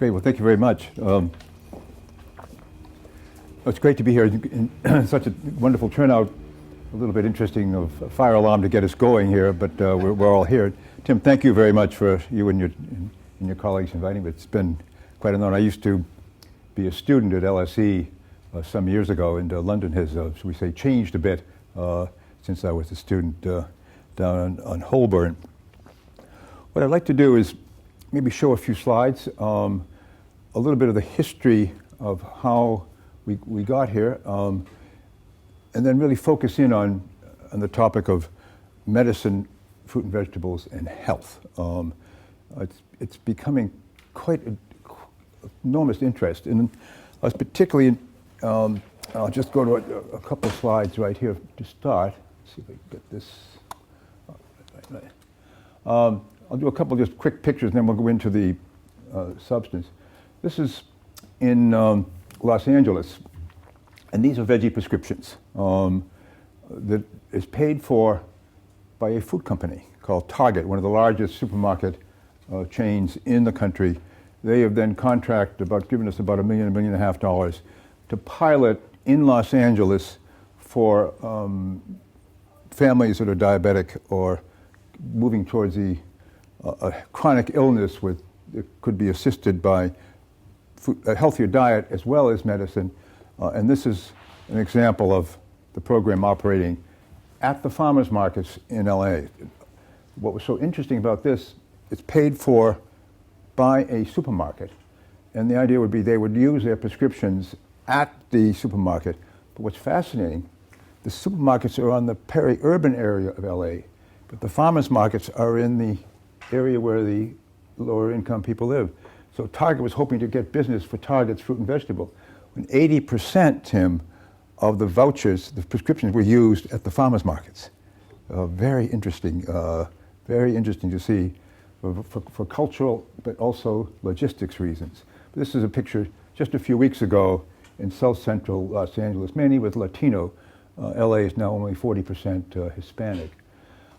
Great. Well, thank you very much. It's great to be here in such a wonderful turnout. A little bit interesting of a fire alarm to get us going here, but we're all here. Tim, thank you very much for you and your colleagues inviting me. It's been quite an honor. I used to be a student at LSE some years ago, and London has, shall we say, changed a bit since I was a student down on Holborn. What I'd like to do is maybe show a few slides, a little bit of the history of how we got here, and then really focus in on the topic of medicine, fruit and vegetables, and health. It's becoming quite an enormous interest, and I was particularly, I'll just go to a couple of slides right here to start. Let's see if I can get this. I'll do a couple of just quick pictures, and then we'll go into the substance. This is in Los Angeles, and these are veggie prescriptions that is paid for by a food company called Target, one of the largest supermarket chains in the country. They have then given us about $1 million and a half to pilot in Los Angeles for families that are diabetic or moving towards a chronic illness that could be assisted by a healthier diet as well as medicine. And this is an example of the program operating at the farmers markets in LA. What was so interesting about this, it's paid for by a supermarket. And the idea would be they would use their prescriptions at the supermarket. But what's fascinating, the supermarkets are on the peri-urban area of LA, but the farmers markets are in the area where the lower income people live. So Target was hoping to get business for Target's fruit and vegetable. When 80%, Tim, of the vouchers, the prescriptions were used at the farmers markets. Very interesting to see for cultural but also logistics reasons. This is a picture just a few weeks ago in South Central Los Angeles, mainly with Latino. LA is now only 40% Hispanic.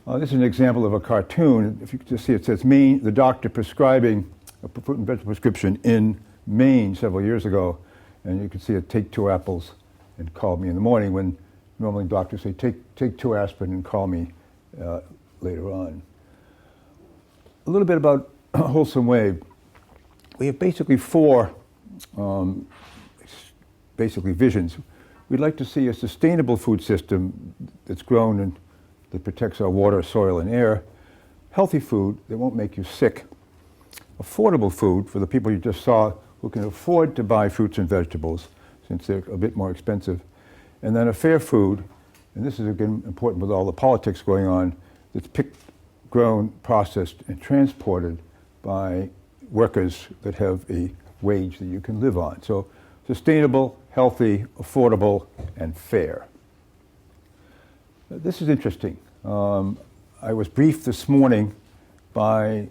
This is an example of a cartoon. If you can just see, it says Maine, the doctor prescribing a fruit and vegetable prescription in Maine several years ago. And you can see it, take 2 apples and call me in the morning, when normally doctors say, take 2 aspirin and call me later on. A little bit about Wholesome Wave. We have basically 4 visions. We'd like to see a sustainable food system that's grown and that protects our water, soil, and air. Healthy food that won't make you sick. Affordable food for the people you just saw who can afford to buy fruits and vegetables, since they're a bit more expensive. And then a fair food, and this is again important with all the politics going on, that's picked, grown, processed, and transported by workers that have a wage that you can live on. So sustainable, healthy, affordable, and fair. This is interesting. I was briefed this morning by,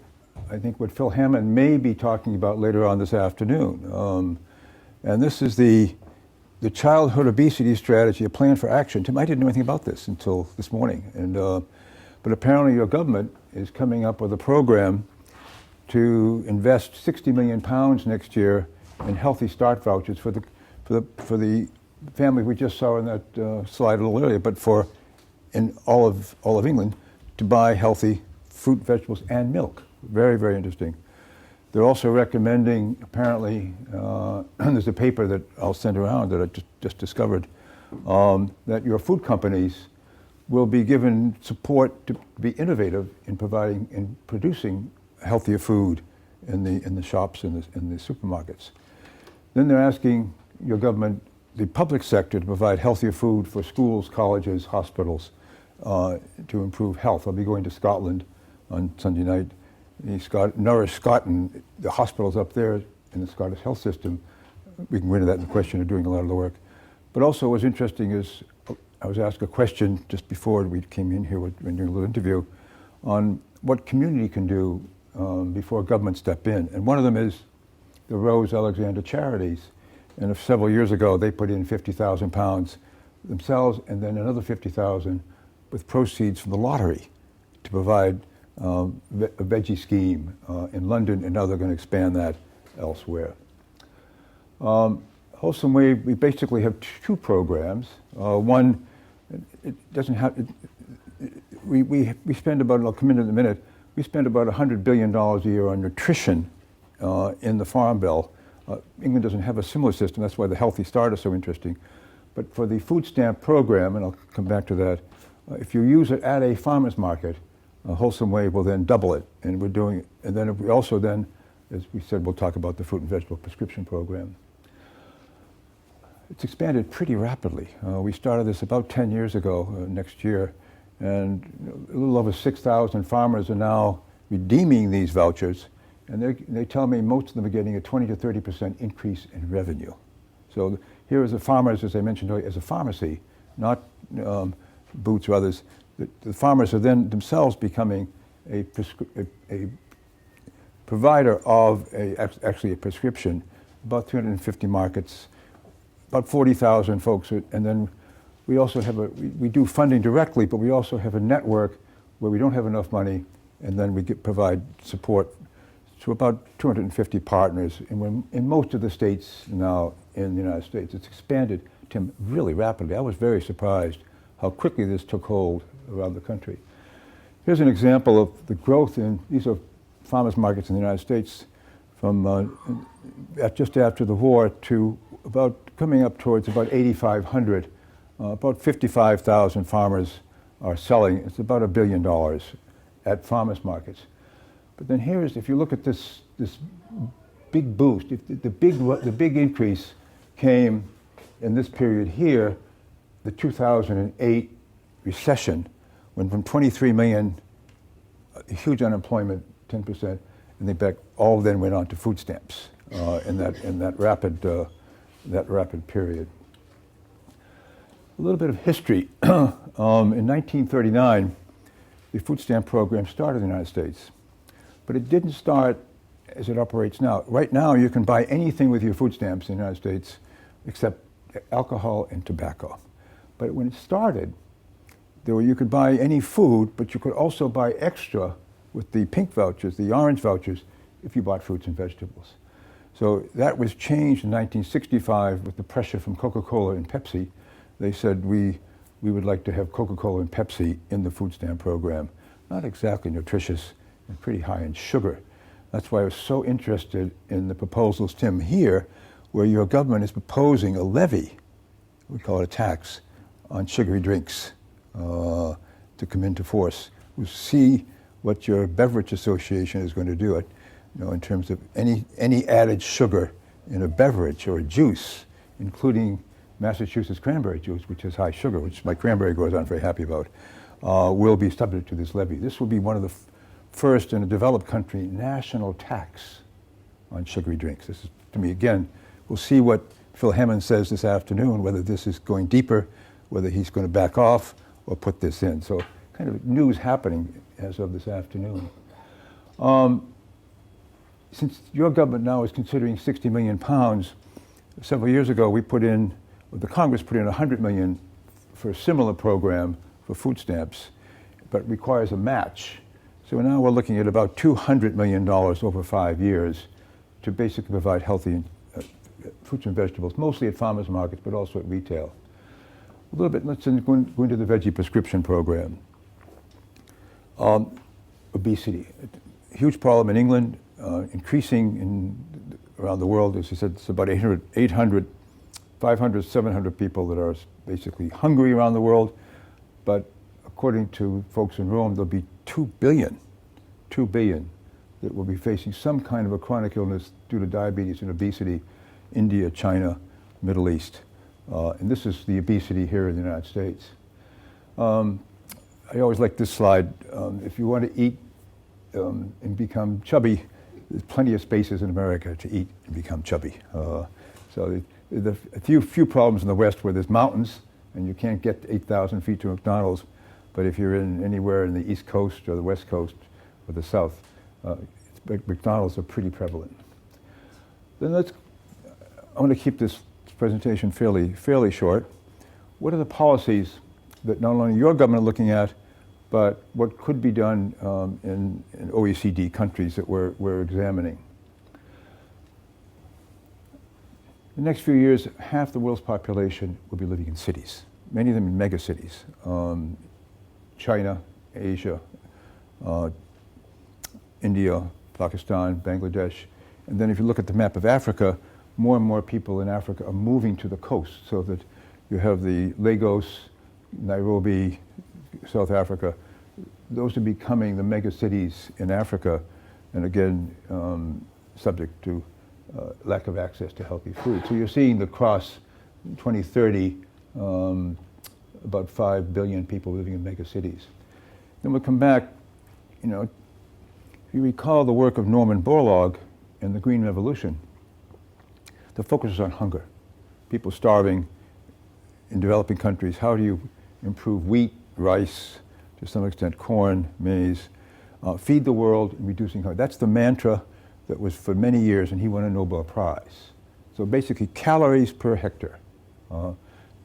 I think, what Phil Hammond may be talking about later on this afternoon. And this is the Childhood Obesity Strategy, a plan for action. Tim, I didn't know anything about this until this morning. And but apparently your government is coming up with a program to invest £60 million next year in Healthy Start vouchers for the family we just saw in that slide a little earlier, but in all of England, to buy healthy fruit, vegetables, and milk. Very, very interesting. They're also recommending, apparently, there's a paper that I'll send around that I just discovered, that your food companies will be given support to be innovative in producing healthier food in the shops, in the supermarkets. Then they're asking your government, the public sector, to provide healthier food for schools, colleges, hospitals, to improve health. I'll be going to Scotland on Sunday night. Nourish Scotland, the hospitals up there in the Scottish health system, we can go into that in the question of doing a lot of the work. But also what's interesting is, I was asked a question just before we came in here, when doing a little interview, on what community can do before government step in. And one of them is the Rose Alexander Charities. And several years ago, they put in £50,000 themselves, and then another $50,000 with proceeds from the lottery to provide a veggie scheme in London, and now they're going to expand that elsewhere. Wholesome Way, we basically have two programs. One, it doesn't have, we spend about, and I'll come into it in a minute, we spend about $100 billion a year on nutrition in the Farm Bill. England doesn't have a similar system, that's why the Healthy Start is so interesting. But for the food stamp program, and I'll come back to that, if you use it at a farmer's market, Wholesome Way will then double it. And we're doing it, and then we also then, as we said, we'll talk about the fruit and vegetable prescription program. It's expanded pretty rapidly. We started this about 10 years ago, next year, and a little over 6,000 farmers are now redeeming these vouchers, and they tell me most of them are getting a 20 to 30% increase in revenue. So here as a farmers, as I mentioned earlier, as a pharmacy, not Boots or others, the farmers are then themselves becoming a provider of actually a prescription, about 350 markets, about 40,000 folks, and then we also have we do funding directly, but we also have a network where we don't have enough money, and then we provide support to about 250 partners in most of the states now in the United States. It's expanded, Tim, really rapidly. I was very surprised how quickly this took hold around the country. Here's an example of the growth these are farmers markets in the United States from just after the war to about coming up towards about 8,500. About 55,000 farmers are selling. It's about $1 billion at farmers markets. But then if you look at this big boost, the big increase came in this period here, the 2008 recession, when from 23 million, huge unemployment, 10%, and all then went on to food stamps in that rapid period. A little bit of history. In 1939, the food stamp program started in the United States, but it didn't start as it operates now. Right now, you can buy anything with your food stamps in the United States except alcohol and tobacco. But when it started, you could buy any food, but you could also buy extra with the pink vouchers, the orange vouchers, if you bought fruits and vegetables. So that was changed in 1965 with the pressure from Coca-Cola and Pepsi. They said, we would like to have Coca-Cola and Pepsi in the food stamp program. Not exactly nutritious and pretty high in sugar. That's why I was so interested in the proposals, Tim, here, where your government is proposing a levy, we call it a tax, on sugary drinks to come into force. We'll see what your beverage association is going to do it, in terms of any added sugar in a beverage or a juice, including Massachusetts cranberry juice, which has high sugar, which my cranberry growers aren't very happy about, will be subject to this levy. This will be one of the first in a developed country national tax on sugary drinks. This is, to me, again, we'll see what Phil Hammond says this afternoon, whether this is going deeper, whether he's going to back off or put this in. So kind of news happening as of this afternoon. Since your government now is considering 60 million pounds, several years ago the Congress put in 100 million for a similar program for food stamps, but requires a match. So now we're looking at about $200 million over 5 years to basically provide healthy fruits and vegetables, mostly at farmers markets, but also at retail. A little bit, let's go into the Veggie prescription program. Obesity, a huge problem in England, increasing around the world. As I said, it's about 800, 500, 700 people that are basically hungry around the world. But according to folks in Rome, there'll be 2 billion that will be facing some kind of a chronic illness due to diabetes and obesity, India, China, Middle East. And this is the obesity here in the United States. I always like this slide. If you want to eat and become chubby, there's plenty of spaces in America to eat and become chubby. So the few problems in the West where there's mountains and you can't get 8,000 feet to McDonald's, but if you're anywhere in the East Coast or the West Coast or the South, McDonald's are pretty prevalent. Then I want to keep this presentation fairly short. What are the policies that not only your government are looking at, but what could be done in OECD countries that we're examining? In the next few years, half the world's population will be living in cities, many of them in megacities. China, Asia, India, Pakistan, Bangladesh. And then if you look at the map of Africa, more and more people in Africa are moving to the coast, so that you have the Lagos, Nairobi, South Africa. Those are becoming the megacities in Africa, and again, subject to lack of access to healthy food. So you're seeing the cross 2030, about 5 billion people living in megacities. Then we'll come back, if you recall the work of Norman Borlaug in the Green Revolution, the focus is on hunger. People starving in developing countries. How do you improve wheat, rice, to some extent corn, maize, feed the world, reducing hunger? That's the mantra that was for many years, and he won a Nobel Prize. So basically calories per hectare,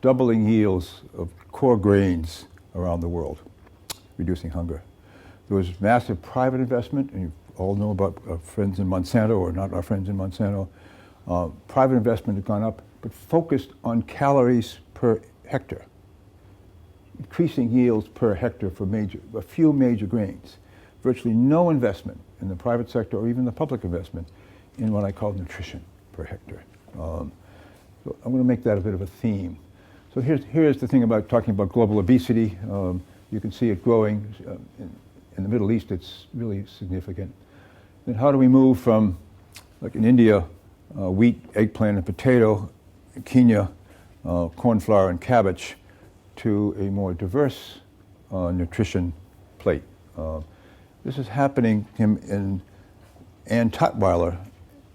doubling yields of core grains around the world, reducing hunger. There was massive private investment, and you all know about our friends in Monsanto, or not our friends in Monsanto. Private investment has gone up, but focused on calories per hectare, increasing yields per hectare for a few major grains. Virtually no investment in the private sector or even the public investment in what I call nutrition per hectare. So I'm going to make that a bit of a theme. So here's the thing about talking about global obesity. You can see it growing. In the Middle East, it's really significant. Then how do we move from, like in India, wheat, eggplant, and potato, Kenya, corn flour and cabbage, to a more diverse nutrition plate? This is happening in Ann Tutwiler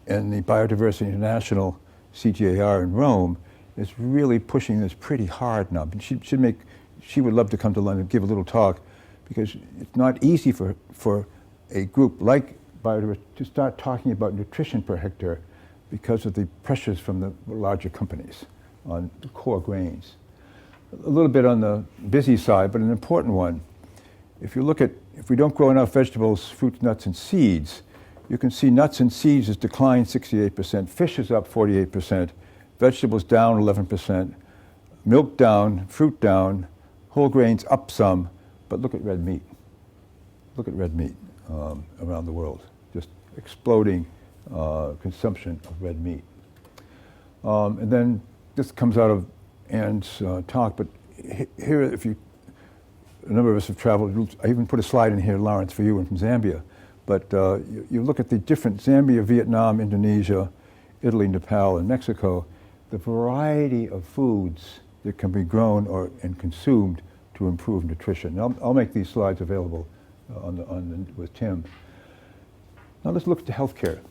and the Biodiversity International CGIAR in Rome is really pushing this pretty hard now. She would love to come to London and give a little talk, because it's not easy for a group like Biodiversity to start talking about nutrition per hectare because of the pressures from the larger companies on the core grains. A little bit on the busy side, but an important one. If we don't grow enough vegetables, fruits, nuts, and seeds, you can see nuts and seeds has declined 68%, fish is up 48%, vegetables down 11%, milk down, fruit down, whole grains up some, but look at red meat. Look at red meat around the world, just exploding consumption of red meat. And then this comes out of Ann's talk, but here, a number of us have traveled. I even put a slide in here, Lawrence, for you, and from Zambia. But you look at the different Zambia, Vietnam, Indonesia, Italy, Nepal, and Mexico, the variety of foods that can be grown and consumed to improve nutrition. Now, I'll make these slides available with Tim. Now let's look at the healthcare.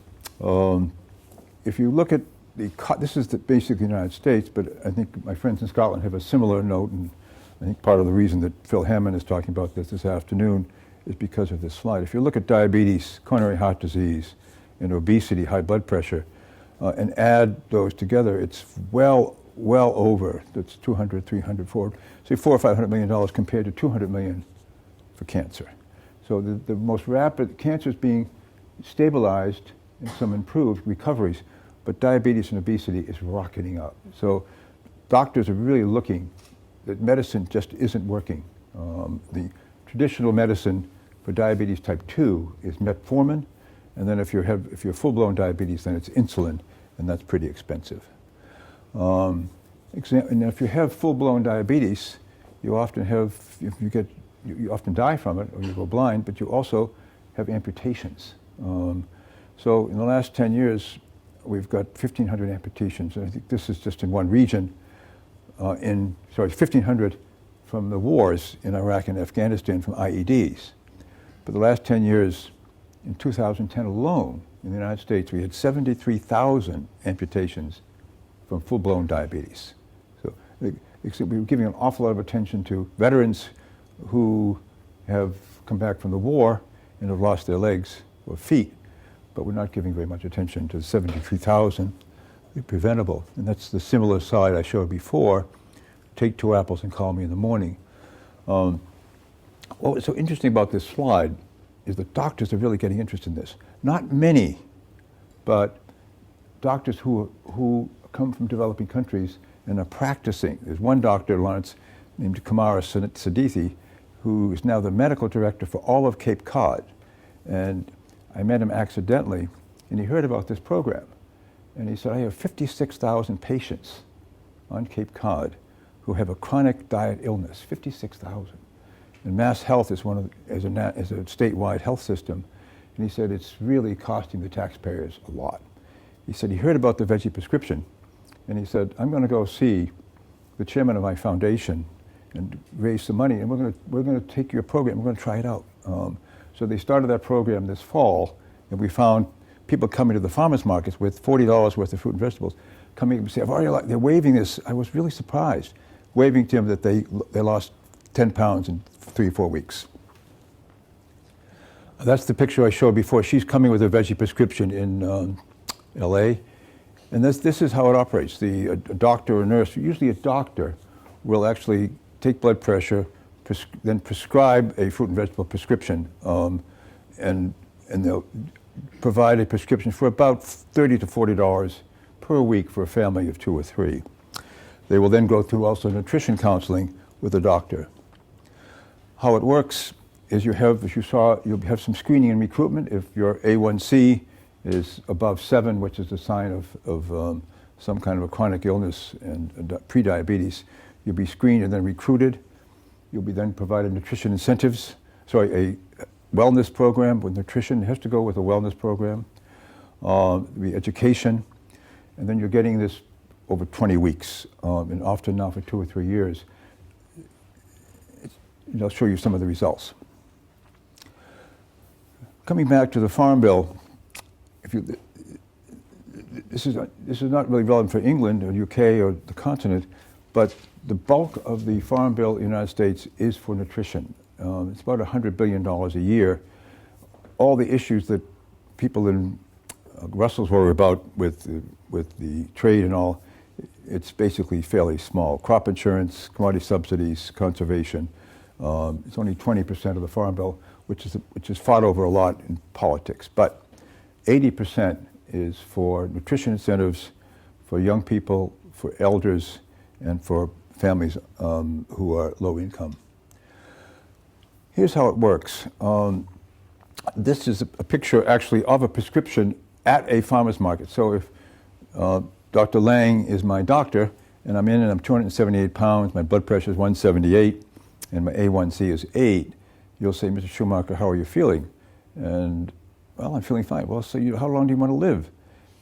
If you look at this is basically the United States, but I think my friends in Scotland have a similar note, and I think part of the reason that Phil Hammond is talking about this afternoon is because of this slide. If you look at diabetes, coronary heart disease, and obesity, high blood pressure, and add those together, it's well over, that's 200, 300, say $400 or $500 million compared to $200 million for cancer. So the most rapid, cancer is being stabilized and some improved recoveries, but diabetes and obesity is rocketing up. So doctors are really looking that medicine just isn't working. The traditional medicine for diabetes type 2 is metformin, and then if you're full-blown diabetes, then it's insulin, and that's pretty expensive. And if you have full-blown diabetes, you often die from it, or you go blind, but you also have amputations. So in the last 10 years, we've got 1,500 amputations, and I think this is just in one region. 1,500 from the wars in Iraq and Afghanistan from IEDs. But the last 10 years, in 2010 alone, in the United States, we had 73,000 amputations from full-blown diabetes. So we're giving an awful lot of attention to veterans who have come back from the war and have lost their legs or feet, but we're not giving very much attention to the 73,000 preventable. And that's the similar slide I showed before. Take 2 apples and call me in the morning. What's so interesting about this slide is that doctors are really getting interested in this. Not many, but doctors who come from developing countries and are practicing. There's one doctor, Lawrence, named Kumara Sadithi, who is now the medical director for all of Cape Cod. And I met him accidentally, and he heard about this program. And he said, I have 56,000 patients on Cape Cod who have a chronic diet illness, 56,000. And Mass Health is is a statewide health system. And he said, it's really costing the taxpayers a lot. He said he heard about the veggie prescription, and he said, I'm going to go see the chairman of my foundation and raise some money, and we're going to take your program, we're going to try it out. So they started that program this fall, and we found people coming to the farmers markets with $40 worth of fruit and vegetables, coming and say, they're waiving this. I was really surprised, waving to him that they lost 10 pounds in 3 or 4 weeks. That's the picture I showed before. She's coming with a veggie prescription in LA. And this is how it operates. A doctor or nurse, usually a doctor, will actually take blood pressure, then prescribe a fruit and vegetable prescription, and they'll provide a prescription for about $30 to $40 per week for a family of 2 or 3. They will then go through also nutrition counseling with a doctor. How it works is you'll have some screening and recruitment. If your A1C is above 7, which is a sign of some kind of a chronic illness and pre-diabetes, you'll be screened and then recruited. You'll be then provided nutrition incentives, a wellness program with nutrition. It has to go with a wellness program, the education, and then you're getting this over 20 weeks, and often now for 2 or 3 years. I'll show you some of the results. Coming back to the Farm Bill, this is not really relevant for England or UK or the continent, but the bulk of the Farm Bill in the United States is for nutrition. It's about $100 billion a year. All the issues that people in Brussels worry about with the trade and all, it's basically fairly small. Crop insurance, commodity subsidies, conservation. It's only 20% of the Farm Bill, which is fought over a lot in politics. But 80% is for nutrition incentives for young people, for elders, and for families who are low income. Here's how it works. This is a picture actually of a prescription at a farmer's market. So if Dr. Lang is my doctor, and I'm in and I'm 278 pounds, my blood pressure is 178, and my A1C is 8, you'll say, Mr. Schumacher, how are you feeling? And, well, I'm feeling fine. Well, so how long do you want to live?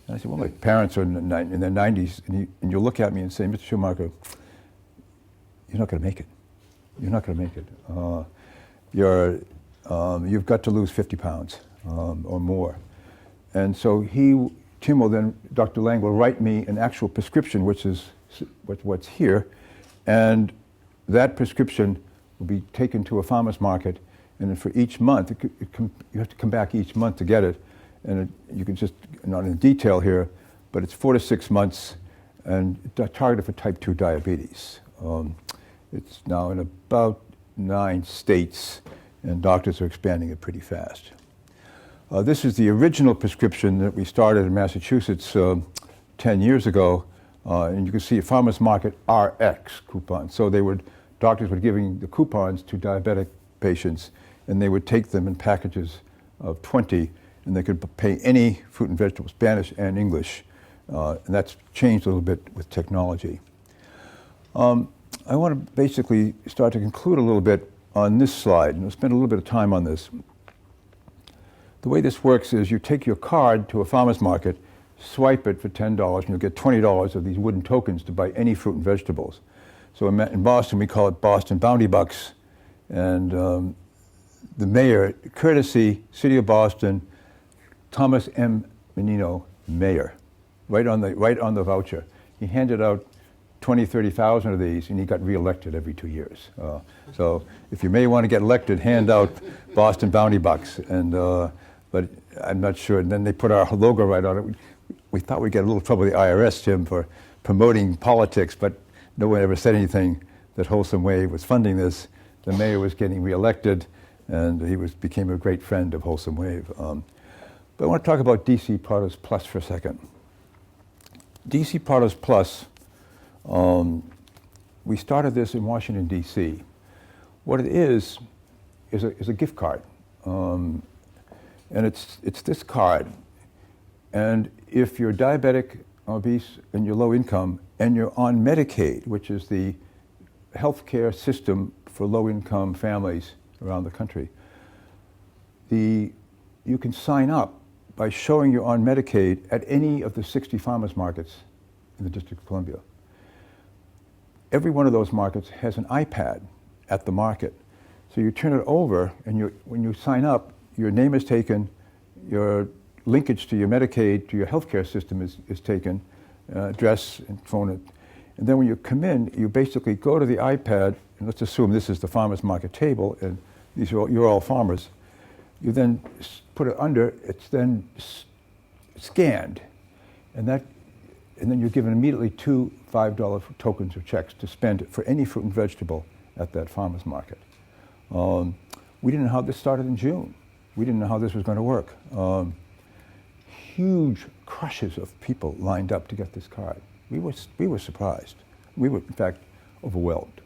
And I said, well, my parents are in their 90s, and you'll look at me and say, Mr. Schumacher, you're not going to make it. You're not going to make it. You've got to lose 50 pounds or more. And so Dr. Lang will write me an actual prescription, which is what's here, and that prescription will be taken to a farmer's market, and then for each month, you have to come back each month to get it, and you can just, not in detail here, but it's 4 to 6 months, and it's targeted for type 2 diabetes. It's now in about 9 states, and doctors are expanding it pretty fast. This is the original prescription that we started in Massachusetts 10 years ago, and you can see a farmer's market RX coupon. So doctors were giving the coupons to diabetic patients, and they would take them in packages of 20, and they could pay any fruit and vegetable, Spanish and English, and that's changed a little bit with technology. I want to basically start to conclude a little bit on this slide, and I'll spend a little bit of time on this. The way this works is you take your card to a farmer's market, swipe it for $10, and you'll get $20 of these wooden tokens to buy any fruit and vegetables. So in Boston, we call it Boston Bounty Bucks, and the mayor, courtesy, City of Boston, Thomas M. Menino, mayor, right on the voucher. He handed out 20, 30,000 of these, and he got reelected every 2 years. So if you may want to get elected, hand out Boston Bounty Bucks, but I'm not sure. And then they put our logo right on it. We thought we'd get a little trouble with the IRS, Jim, for promoting politics, but no one ever said anything that Wholesome Wave was funding this. The mayor was getting reelected, and he became a great friend of Wholesome Wave. But I want to talk about DC Produce Plus for a second. DC Produce Plus, we started this in Washington, D.C. What it is a gift card. And it's this card. And if you're diabetic, obese, and you're low income, and you're on Medicaid, which is the healthcare system for low-income families around the country, you can sign up by showing you're on Medicaid at any of the 60 farmers markets in the District of Columbia. Every one of those markets has an iPad at the market. So you turn it over, and when you sign up, your name is taken, your linkage to your Medicaid, to your healthcare system is taken, address and phone. And then when you come in, you basically go to the iPad, and let's assume this is the farmer's market table, and you're all farmers. You then put it under, it's then scanned, and then you're given immediately 2 $5 tokens or checks to spend for any fruit and vegetable at that farmer's market. We didn't know how this started in June. We didn't know how this was going to work. Huge crushes of people lined up to get this card. We were surprised. We were, in fact, overwhelmed.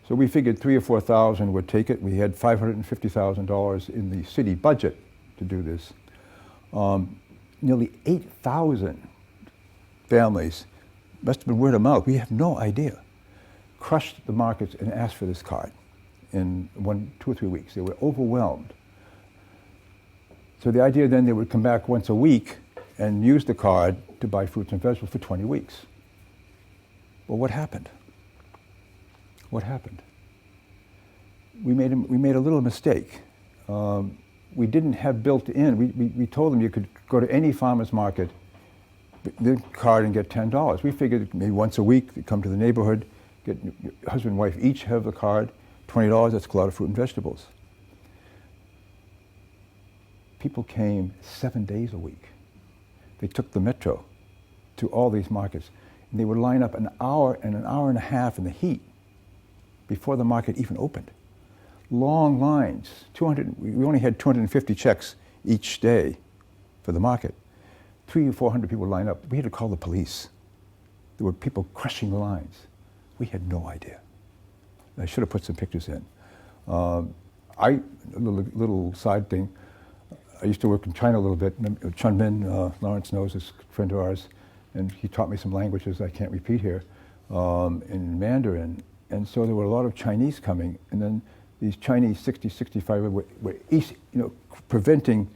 So we figured 3,000 or 4,000 would take it. We had $550,000 in the city budget to do this. Nearly 8,000 families, must have been word of mouth, we have no idea, crushed the markets and asked for this card in 2 or 3 weeks. They were overwhelmed. So the idea then they would come back once a week and use the card to buy fruits and vegetables for 20 weeks. Well, what happened? What happened? We made a little mistake. We didn't have built in, we told them you could go to any farmer's market, the card, and get $10. We figured maybe once a week, they'd come to the neighborhood, get your husband and wife each have the card, $20, that's a lot of fruit and vegetables. People came 7 days a week. They took the metro to all these markets, and they would line up an hour and a half in the heat before the market even opened. Long lines, we only had 250 checks each day for the market. 300 or 400 people lined up. We had to call the police. There were people crushing the lines. We had no idea. I should have put some pictures in. A little side thing, I used to work in China a little bit. Chunmin, Lawrence knows, is a friend of ours, and he taught me some languages I can't repeat here, in Mandarin. And so there were a lot of Chinese coming, and then these Chinese 60, 65 were preventing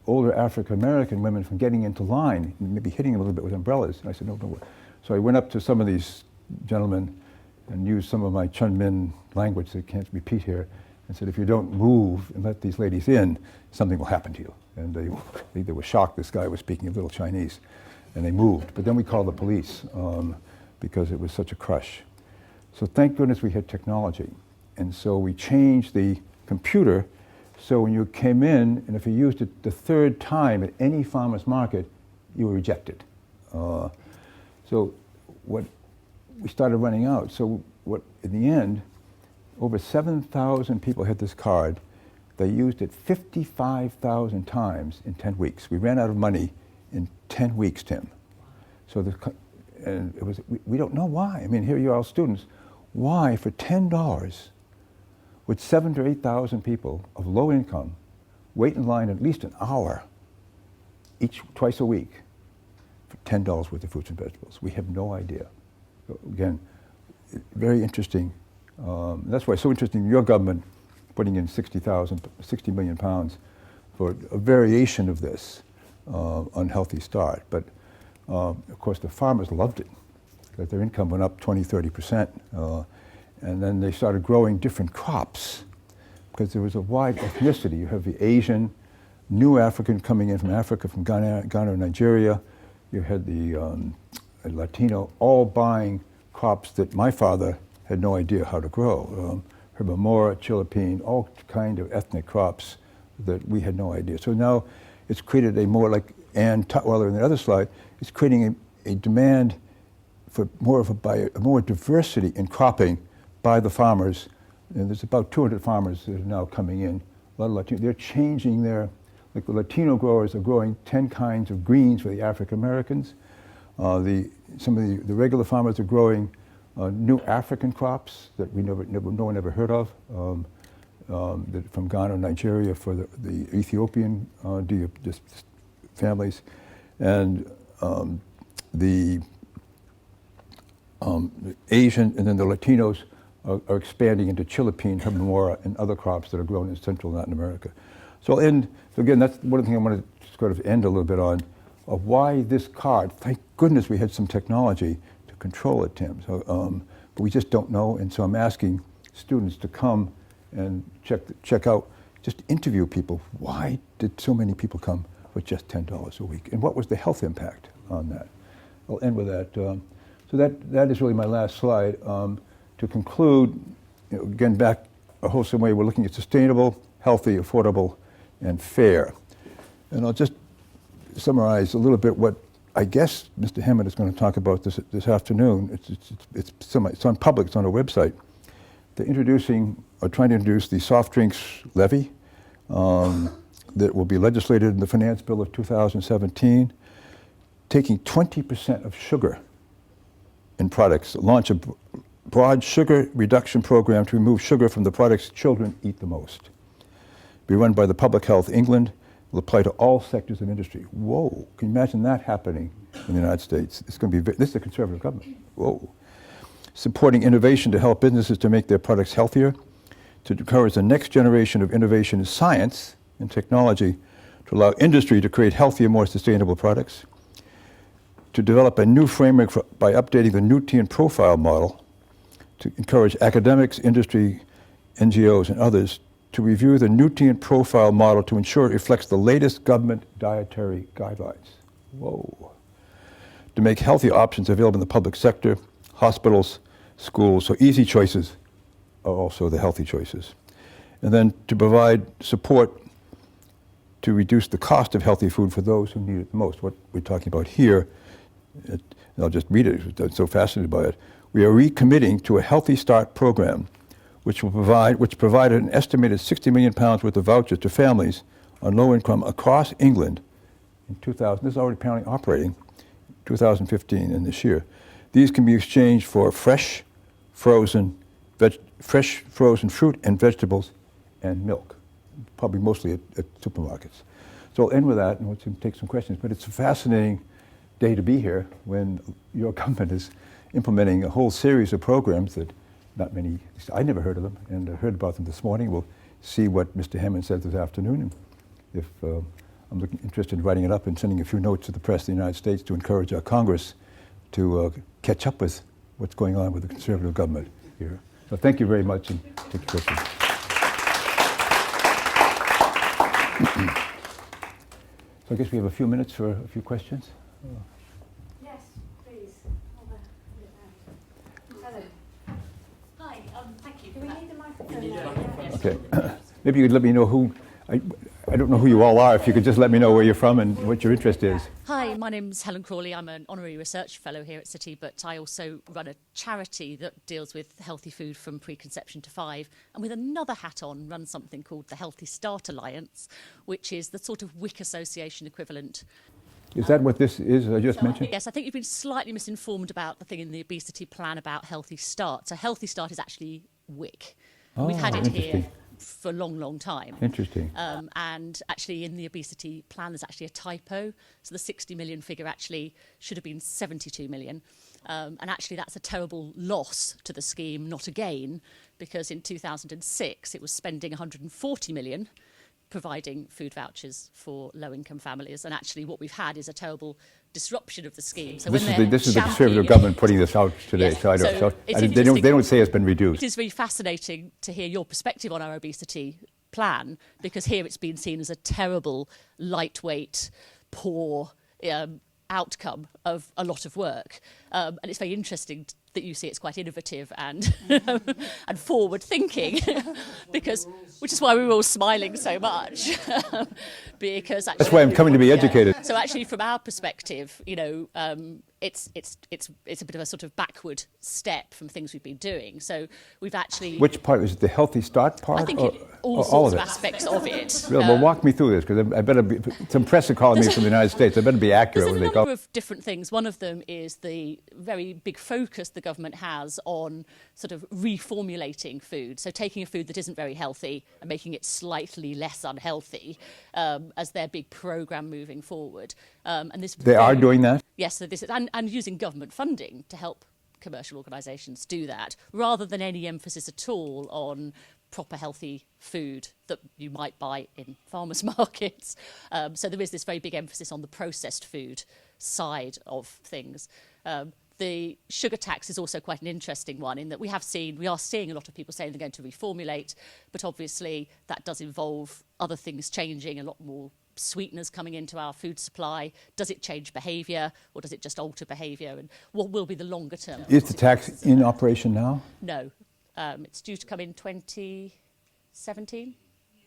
older African American women from getting into line, and maybe hitting them a little bit with umbrellas. And I said, no. So I went up to some of these gentlemen and used some of my Chunmin language that I can't repeat here, and said, if you don't move and let these ladies in, something will happen to you. And they were shocked this guy was speaking a little Chinese, and they moved. But then we called the police because it was such a crush. So thank goodness we had technology. And so we changed the computer so when you came in, and if you used it the third time at any farmer's market, you were rejected. So what we started running out. So what in the end, over 7,000 people had this card. They used it 55,000 times in 10 weeks. We ran out of money in 10 weeks, Tim. So and it was, we don't know why. I mean, here you are all students. Why, for $10, would 7,000 to 8,000 people of low income wait in line at least an hour twice a week for $10 worth of fruits and vegetables? We have no idea. So again, very interesting. That's why it's so interesting, your government putting in 60 million pounds for a variation of this unhealthy start. But of course the farmers loved it, because their income went up 20, 30%. And then they started growing different crops, because there was a wide ethnicity. You have the Asian, new African coming in from Africa, from Ghana or Nigeria. You had the Latino, all buying crops that my father had no idea how to grow. Herbivora, chilipine, all kind of ethnic crops that we had no idea. So now it's created a more, like Ann Tutwiler in the other slide, it's creating a demand for more diversity in cropping by the farmers. And there's about 200 farmers that are now coming in. A lot of Latino, they're changing like the Latino growers are growing 10 kinds of greens for the African Americans. Some of the regular farmers are growing new African crops that no one ever heard of, from Ghana, Nigeria, for the Ethiopian just families, and the Asian, and then the Latinos are expanding into chilipine, herbivora, and other crops that are grown in Central Latin America. So again, that's one of the things I want to sort of end a little bit on, of why this card. Thank goodness we had some technology to control it, Tim. So, but we just don't know, and so I'm asking students to come and check out, just interview people. Why did so many people come for just $10 a week? And what was the health impact on that? I'll end with that. So that is really my last slide. To conclude, again, back a wholesome way, we're looking at sustainable, healthy, affordable, and fair. And I'll just summarize a little bit what I guess Mr. Hammond is going to talk about this afternoon. It's on public, it's on our website. They're trying to introduce the soft drinks levy that will be legislated in the Finance Bill of 2017, taking 20% of sugar in products, launch a broad sugar reduction program to remove sugar from the products children eat the most. Be run by the Public Health England, will apply to all sectors of industry. Whoa, can you imagine that happening in the United States? It's going to be, this is a conservative government. Whoa. Supporting innovation to help businesses to make their products healthier, to encourage the next generation of innovation in science and technology, to allow industry to create healthier, more sustainable products, to develop a new framework by updating the nutrient profile model, to encourage academics, industry, NGOs, and others to review the nutrient profile model to ensure it reflects the latest government dietary guidelines. Whoa. To make healthy options available in the public sector, hospitals, schools, so easy choices are also the healthy choices. And then to provide support to reduce the cost of healthy food for those who need it the most. What we're talking about here, and I'll just read it, I'm so fascinated by it. We are recommitting to a Healthy Start program which provided an estimated £60 million worth of vouchers to families on low income across England in 2000. This is already apparently operating, 2015 and this year. These can be exchanged for fresh, frozen fruit and vegetables and milk, probably mostly at supermarkets. So I'll end with that and we'll take some questions. But it's a fascinating day to be here when your government is implementing a whole series of programs that not many, I never heard of them, and I heard about them this morning. We'll see what Mr. Hammond said this afternoon. And if I'm interested in writing it up and sending a few notes to the press of the United States to encourage our Congress to catch up with what's going on with the conservative government here. So thank you very much, and take your questions. So I guess we have a few minutes for a few questions. Yes, please. Hello. Hi, thank you. Do we need the microphone? Okay. Maybe you could let me know who, I don't know who you all are, if you could just let me know where you're from and what your interest is. Hi, my name's Helen Crawley. I'm an honorary research fellow here at City, but I also run a charity that deals with healthy food from preconception to 5, and with another hat on run something called the Healthy Start Alliance, which is the sort of WIC association equivalent. Is that what this is I just mentioned? Yes, I think you've been slightly misinformed about the thing in the obesity plan about Healthy Start. So Healthy Start is actually WIC. Oh, we've had it here for a long, long time. Interesting. And actually in the obesity plan there's actually a typo. So the 60 million figure actually should have been 72 million. And actually that's a terrible loss to the scheme, not a gain, because in 2006 it was spending 140 million providing food vouchers for low-income families, and actually what we've had is a terrible disruption of the scheme. So this is the conservative government putting this out today. Yes. So I don't. So they don't say it's been reduced. It is really fascinating to hear your perspective on our obesity plan, because here it's been seen as a terrible, lightweight, poor outcome of a lot of work, and it's very interesting that you see it's quite innovative and and forward-thinking, because which is why we were all smiling so much, because actually, that's why I'm coming to be educated. So actually, from our perspective, it's a bit of a sort of backward step from things we've been doing. So we've actually... Which part? Is it the healthy start part? I think all all sorts of of aspects of it. Really, well, walk me through this, because I better be... Some press are calling me from the United States. I better be accurate when There's they a go. number of different things. One of them is the very big focus the government has on sort of reformulating food. So taking a food that isn't very healthy and making it slightly less unhealthy as their big programme moving forward. And this They are doing that? Yes, so this is, and using government funding to help commercial organisations do that, rather than any emphasis at all on proper healthy food that you might buy in farmers' markets. So there is this very big emphasis on the processed food side of things. The sugar tax is also quite an interesting one, in that we are seeing a lot of people saying they're going to reformulate, but obviously that does involve other things changing, a lot more sweeteners coming into our food supply. Does it change behaviour, or does it just alter behaviour? And what will be the longer term? Is the tax in operation now? No. It's due to come in 2017.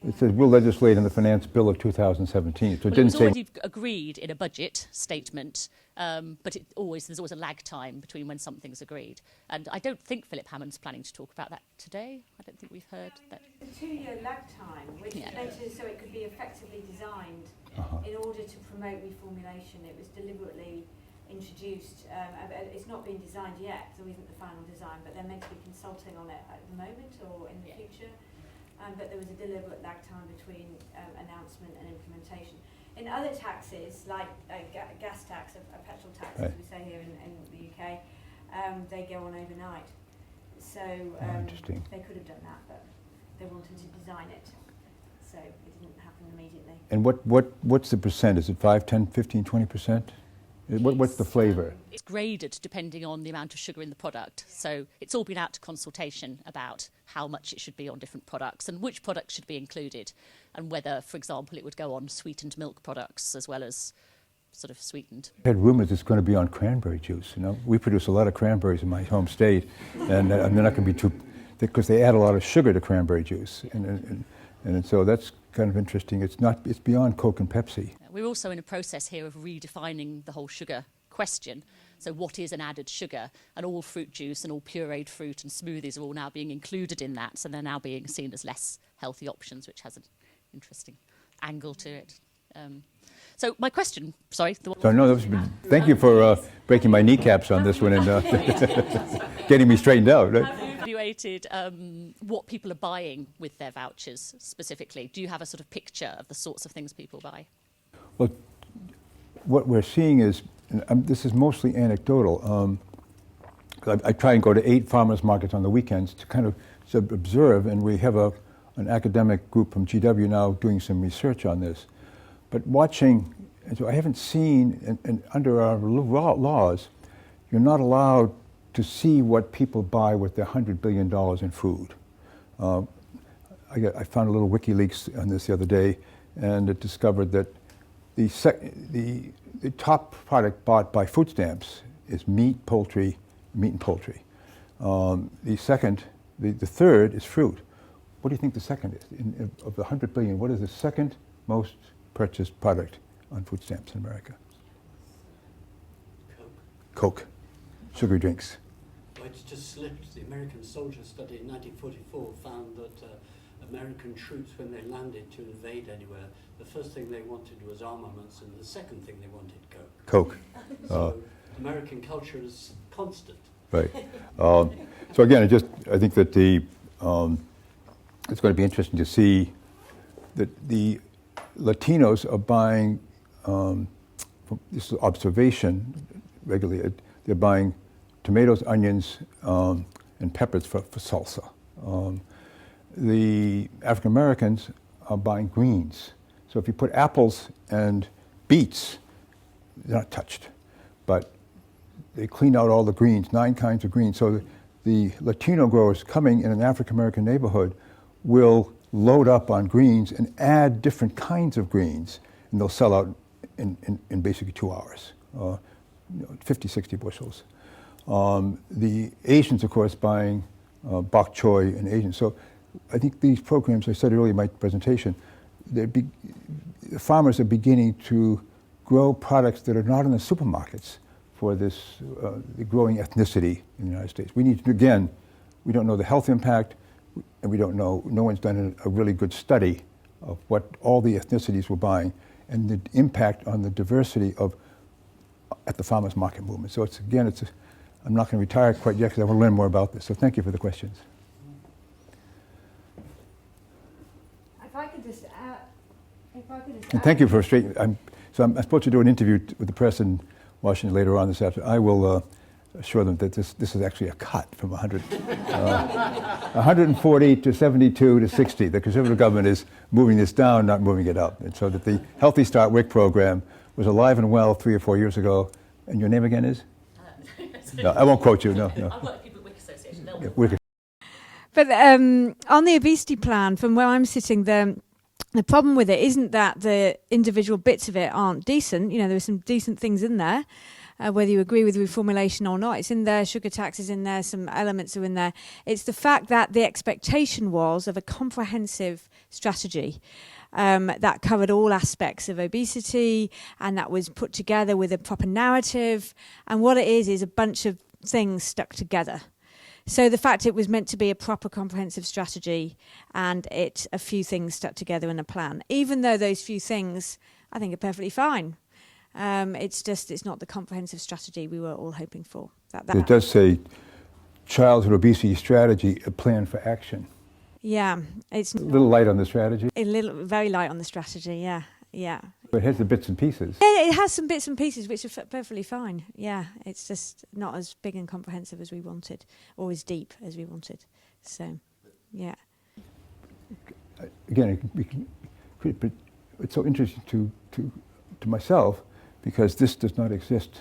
It says we'll legislate in the finance bill of 2017. So it didn't was say... already agreed in a budget statement, but there's always a lag time between when something's agreed. And I don't think Philip Hammond's planning to talk about that today. I don't think we've heard that. The 2-year lag time, which is meant to, so it could be effectively designed in order to promote reformulation. It was deliberately introduced. It's not been designed yet, so isn't the final design, but they're meant to be consulting on it at the moment or in the future. But there was a deliberate lag time between announcement and implementation. In other taxes, like gas tax, a petrol tax, as we say here in the UK, they go on overnight. So interesting. they could have done that, but they wanted to design it. So it didn't happen immediately. And what's the percent? Is it 5, 10, 15, 20%? What's the flavour? It's graded depending on the amount of sugar in the product. So it's all been out to consultation about how much it should be on different products and which products should be included, and whether, for example, it would go on sweetened milk products as well as sort of sweetened. I had rumours it's going to be on cranberry juice. You know, we produce a lot of cranberries in my home state, and they're not going to be too... because they add a lot of sugar to cranberry juice. And so that's kind of interesting. It's beyond Coke and Pepsi. We're also in a process here of redefining the whole sugar question. So what is an added sugar? And all fruit juice and all pureed fruit and smoothies are all now being included in that. So they're now being seen as less healthy options, which has an interesting angle to it. So my question, sorry. Thank you for breaking my kneecaps on this one and getting me straightened out. Right? Have you evaluated what people are buying with their vouchers specifically? Do you have a sort of picture of the sorts of things people buy? Well, what we're seeing is, and this is mostly anecdotal, I try and go to 8 farmers markets on the weekends to kind of observe, and we have an academic group from GW now doing some research on this. But watching, and so I haven't seen, and under our laws, you're not allowed to see what people buy with their $100 billion in food. I found a little WikiLeaks on this the other day, and it discovered that the top product bought by food stamps is meat and poultry. The third is fruit. What do you think the second is? Of the 100 billion, what is the second most purchased product on food stamps in America? Coke. Sugary drinks. Well, it's just slipped. The American soldier study in 1944 found that American troops, when they landed to invade anywhere, the first thing they wanted was armaments, and the second thing they wanted Coke. So American culture is constant. Right. So again, I think that it's going to be interesting to see that the Latinos are buying, this is observation regularly, they're buying tomatoes, onions, and peppers for salsa. The African Americans are buying greens. So if you put apples and beets, they're not touched. But they clean out all the greens, 9 kinds of greens. So the Latino growers coming in an African American neighborhood will load up on greens and add different kinds of greens, and they'll sell out in basically 2 hours, 50, 60 bushels. The Asians, of course, buying bok choy and Asian. So I think these programs, I said earlier in my presentation, the farmers are beginning to grow products that are not in the supermarkets for this the growing ethnicity in the United States. We need to, again, we don't know the health impact, and we don't know, no one's done a really good study of what all the ethnicities we're buying and the impact on the diversity of at the farmers market movement. So it's, again, I'm not going to retire quite yet because I want to learn more about this. So thank you for the questions. If I could just add, And thank you for I'm supposed to do an interview with the press in Washington later on this afternoon. I will assure them that this is actually a cut from 140 to 72 to 60. The Conservative government is moving this down, not moving it up. And so that the Healthy Start WIC program was alive and well 3 or 4 years ago. And your name again is? No, I won't quote you. No. I've worked with people at WIC Association. Yeah, WIC. But on the obesity plan, from where I'm sitting, the problem with it isn't that the individual bits of it aren't decent. You know, there are some decent things in there, whether you agree with reformulation or not. It's in there, sugar tax is in there, some elements are in there. It's the fact that the expectation was of a comprehensive strategy that covered all aspects of obesity and that was put together with a proper narrative. And what it is a bunch of things stuck together. So the fact it was meant to be a proper comprehensive strategy and a few things stuck together in a plan, even though those few things I think are perfectly fine. It's not the comprehensive strategy we were all hoping for. It does say childhood obesity strategy, a plan for action. Yeah, it's a little light on the strategy. Very light on the strategy. Yeah. But it has the bits and pieces. It has some bits and pieces which are perfectly fine. Yeah, it's just not as big and comprehensive as we wanted, or as deep as we wanted. So, yeah. Again, it's so interesting to myself because this does not exist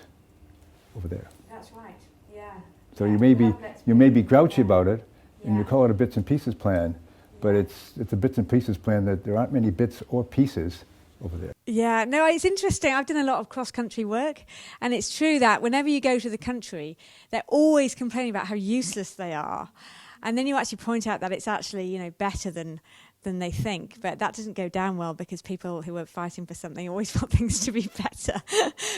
over there. That's right, yeah. So you may be grouchy about it, and you call it a bits and pieces plan, but it's a bits and pieces plan that there aren't many bits or pieces over there. Yeah, no, it's interesting. I've done a lot of cross-country work, and it's true that whenever you go to the country, they're always complaining about how useless they are. And then you actually point out that it's actually, you know, better than they think. But that doesn't go down well because people who are fighting for something always want things to be better.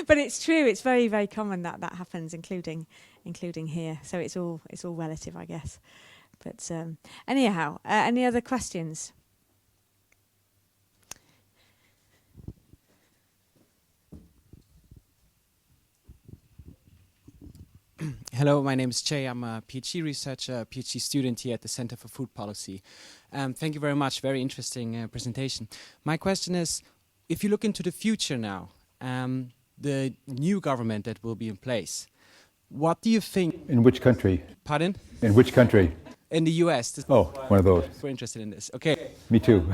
But it's true. It's very, very common that happens, including here. So it's all relative, I guess. But anyhow, any other questions? Hello, my name is Jay. I'm a PhD researcher, PhD student here at the Center for Food Policy. Thank you very much. Very interesting presentation. My question is, if you look into the future now, the new government that will be in place, what do you think? In which country? Pardon? In which country? In the US. Oh, one of those. We're interested in this. Okay. Me too.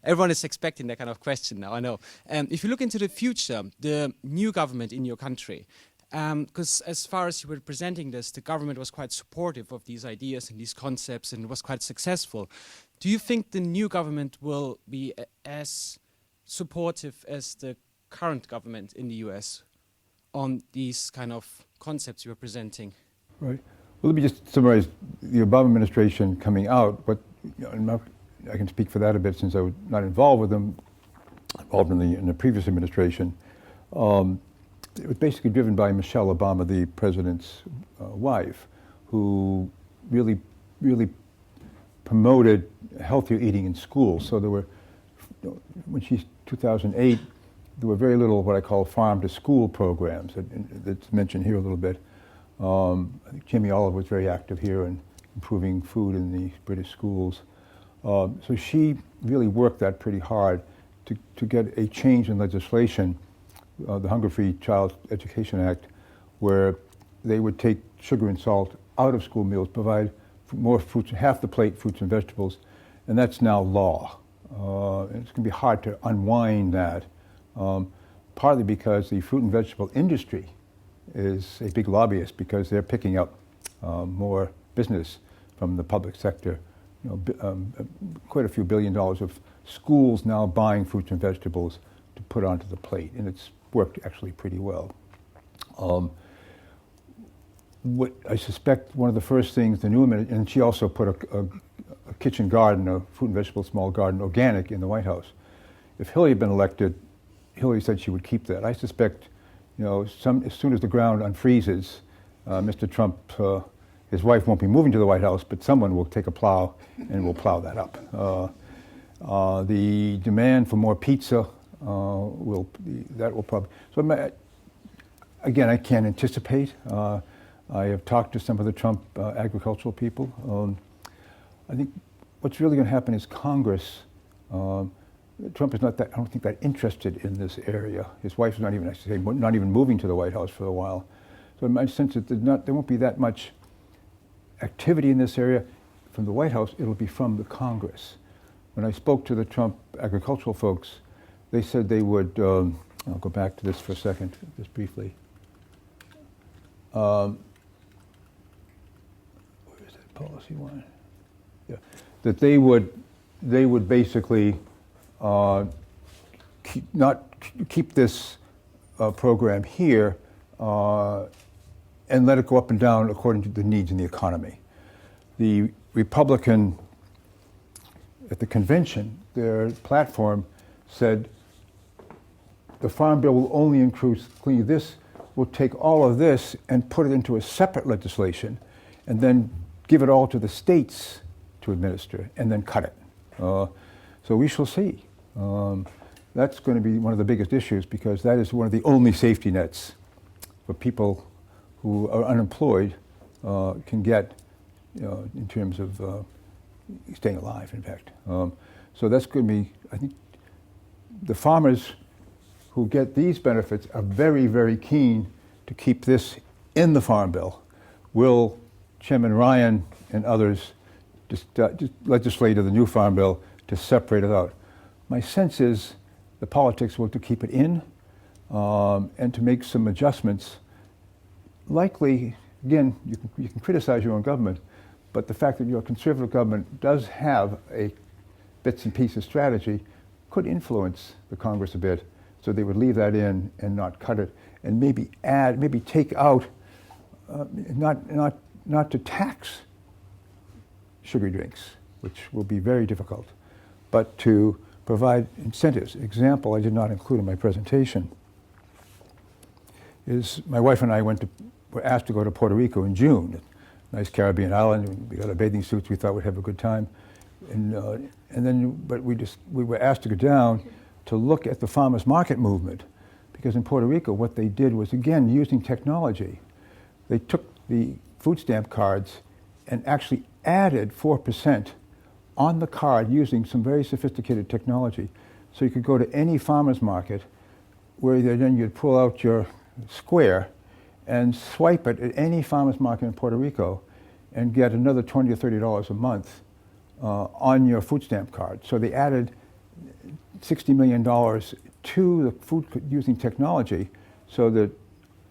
Everyone is expecting that kind of question now, I know. If you look into the future, the new government in your country, because as far as you were presenting this, the government was quite supportive of these ideas and these concepts and was quite successful. Do you think the new government will be as supportive as the current government in the US on these kind of concepts you were presenting? Right. Well, let me just summarize the Obama administration coming out. I can speak for that a bit since I was not involved with them, involved in the previous administration. It was basically driven by Michelle Obama, the president's wife, who really promoted healthier eating in schools. So there were, when she's 2008, there were very little what I call farm to school programs that's mentioned here a little bit. I think Jamie Oliver was very active here in improving food in the British schools. So she really worked that pretty hard to get a change in legislation, the Hunger-Free Child Education Act, where they would take sugar and salt out of school meals, provide more fruits, half the plate fruits and vegetables, and that's now law. And it's going to be hard to unwind that, partly because the fruit and vegetable industry is a big lobbyist because they're picking up more business from the public sector. Quite a few $1 billion of schools now buying fruits and vegetables to put onto the plate, and it's worked actually pretty well. What I suspect one of the first things the new administration, and she also put a kitchen garden, a fruit and vegetable small garden, organic in the White House. If Hillary had been elected, Hillary said she would keep that. I suspect as soon as the ground unfreezes, Mr. Trump, his wife won't be moving to the White House, but someone will take a plow and will plow that up. The demand for more pizza will probably. So again, I can't anticipate. I have talked to some of the Trump agricultural people. I think what's really going to happen is Congress. Trump is not that, I don't think, that interested in this area. His wife is not even moving to the White House for a while. So in my sense, there won't be that much activity in this area from the White House. It'll be from the Congress. When I spoke to the Trump agricultural folks, they said they would. I'll go back to this for a second, just briefly. Where is that policy one? Yeah, that they would basically keep this program here and let it go up and down according to the needs in the economy. The Republican at the convention, their platform said the Farm Bill will only include this. We'll take all of this and put it into a separate legislation and then give it all to the states to administer and then cut it. So we shall see. That's going to be one of the biggest issues because that is one of the only safety nets for people who are unemployed can get in terms of staying alive, in fact. So that's going to be, I think, the farmers who get these benefits are very, very keen to keep this in the Farm Bill. Will Chairman Ryan and others just legislate the new Farm Bill to separate it out? My sense is the politics will to keep it in and to make some adjustments. Likely, again, you can criticize your own government, but the fact that your conservative government does have a bits and pieces strategy could influence the Congress a bit. So they would leave that in and not cut it, and maybe take out, not to tax sugary drinks, which will be very difficult, but to provide incentives. Example I did not include in my presentation is my wife and I were asked to go to Puerto Rico in June, nice Caribbean island. We got our bathing suits. We thought we'd have a good time, but we were asked to go down to look at the farmers market movement, because in Puerto Rico what they did was, again, using technology. They took the food stamp cards and actually added 4% on the card using some very sophisticated technology. So you could go to any farmer's market where then you'd pull out your square and swipe it at any farmer's market in Puerto Rico and get another $20 or $30 a month on your food stamp card. So they added $60 million to the food using technology so that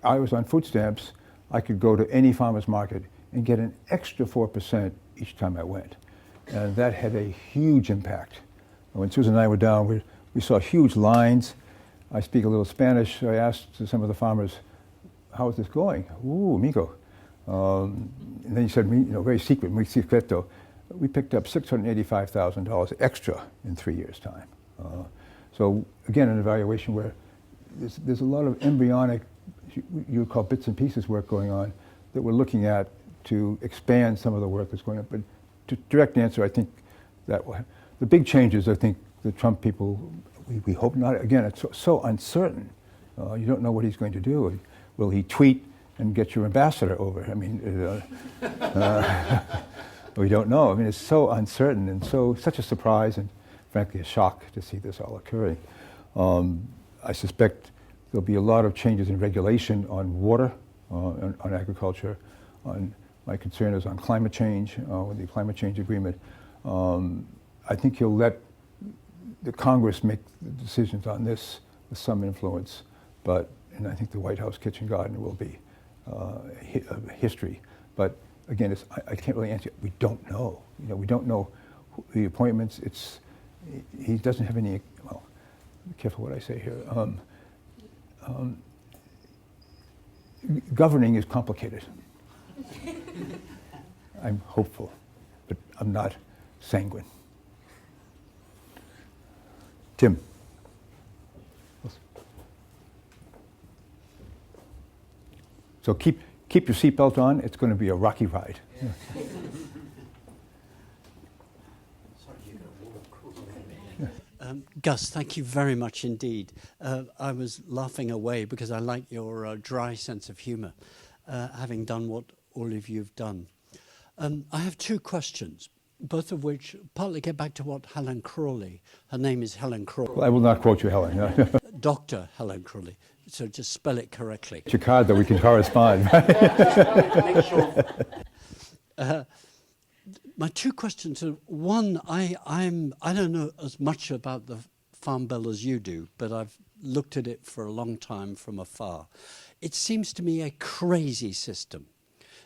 I was on food stamps, I could go to any farmer's market and get an extra 4% each time I went. And that had a huge impact. When Susan and I were down, we saw huge lines. I speak a little Spanish, so I asked some of the farmers, how is this going? Ooh, amigo. And then he said, very secret, muy secreto. We picked up $685,000 extra in 3 years' time. So again, an evaluation where there's a lot of embryonic, you would call bits and pieces work going on that we're looking at to expand some of the work that's going on. But to direct answer, I think that will the big changes, I think the Trump people, we hope not. Again, it's so uncertain. You don't know what he's going to do. Will he tweet and get your ambassador over? I mean, we don't know. I mean, it's so uncertain and such a surprise and frankly a shock to see this all occurring. I suspect there'll be a lot of changes in regulation on water, on agriculture. My concern is on climate change, with the climate change agreement. I think he'll let the Congress make the decisions on this with some influence, and I think the White House kitchen garden will be a history. But again, I can't really answer. We don't know. We don't know the appointments. He doesn't have any. Well, be careful what I say here. Governing is complicated. I'm hopeful, but I'm not sanguine. Tim. So keep your seatbelt on. It's going to be a rocky ride. Yeah. Gus, thank you very much indeed. I was laughing away because I like your dry sense of humour, having done what all of you have done. I have two questions, both of which partly get back to what Helen Crawley, her name is Helen Crawley. Well, I will not quote you, Helen. Dr. Helen Crawley, so just spell it correctly. It's your card that we can correspond. Make sure. My two questions are, one, I don't know as much about the Farm Bill as you do, but I've looked at it for a long time from afar. It seems to me a crazy system.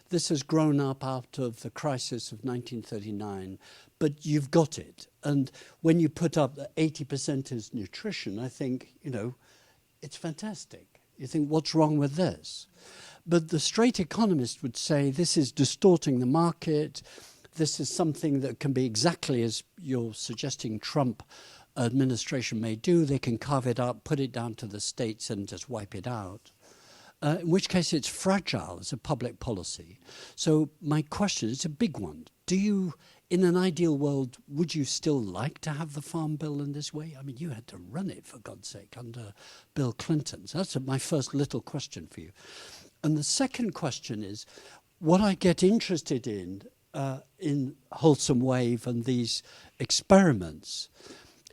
This has grown up out of the crisis of 1939, but you've got it. And when you put up that 80% is nutrition, I think, it's fantastic. You think, what's wrong with this? But the straight economist would say this is distorting the market. This is something that can be exactly as you're suggesting Trump administration may do. They can carve it up, put it down to the states and just wipe it out. In which case it's fragile as a public policy. So my question is a big one. Do you, in an ideal world, would you still like to have the Farm Bill in this way? I mean, you had to run it, for God's sake, under Bill Clinton. So that's my first little question for you. And the second question is, what I get interested in Wholesome Wave and these experiments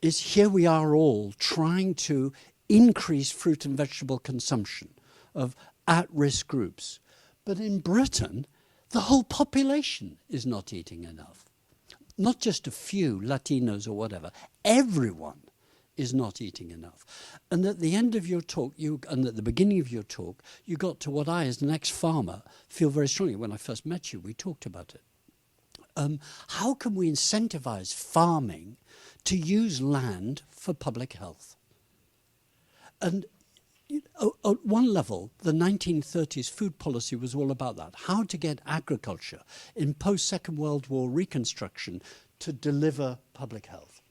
is here we are all trying to increase fruit and vegetable consumption of at-risk groups. But in Britain, the whole population is not eating enough. Not just a few, Latinos or whatever. Everyone is not eating enough. And at the end of your talk, and at the beginning of your talk, you got to what I, as an ex-farmer, feel very strongly. When I first met you, we talked about it. How can we incentivize farming to use land for public health? And at one level, the 1930s food policy was all about that. How to get agriculture in post-Second World War reconstruction to deliver public health.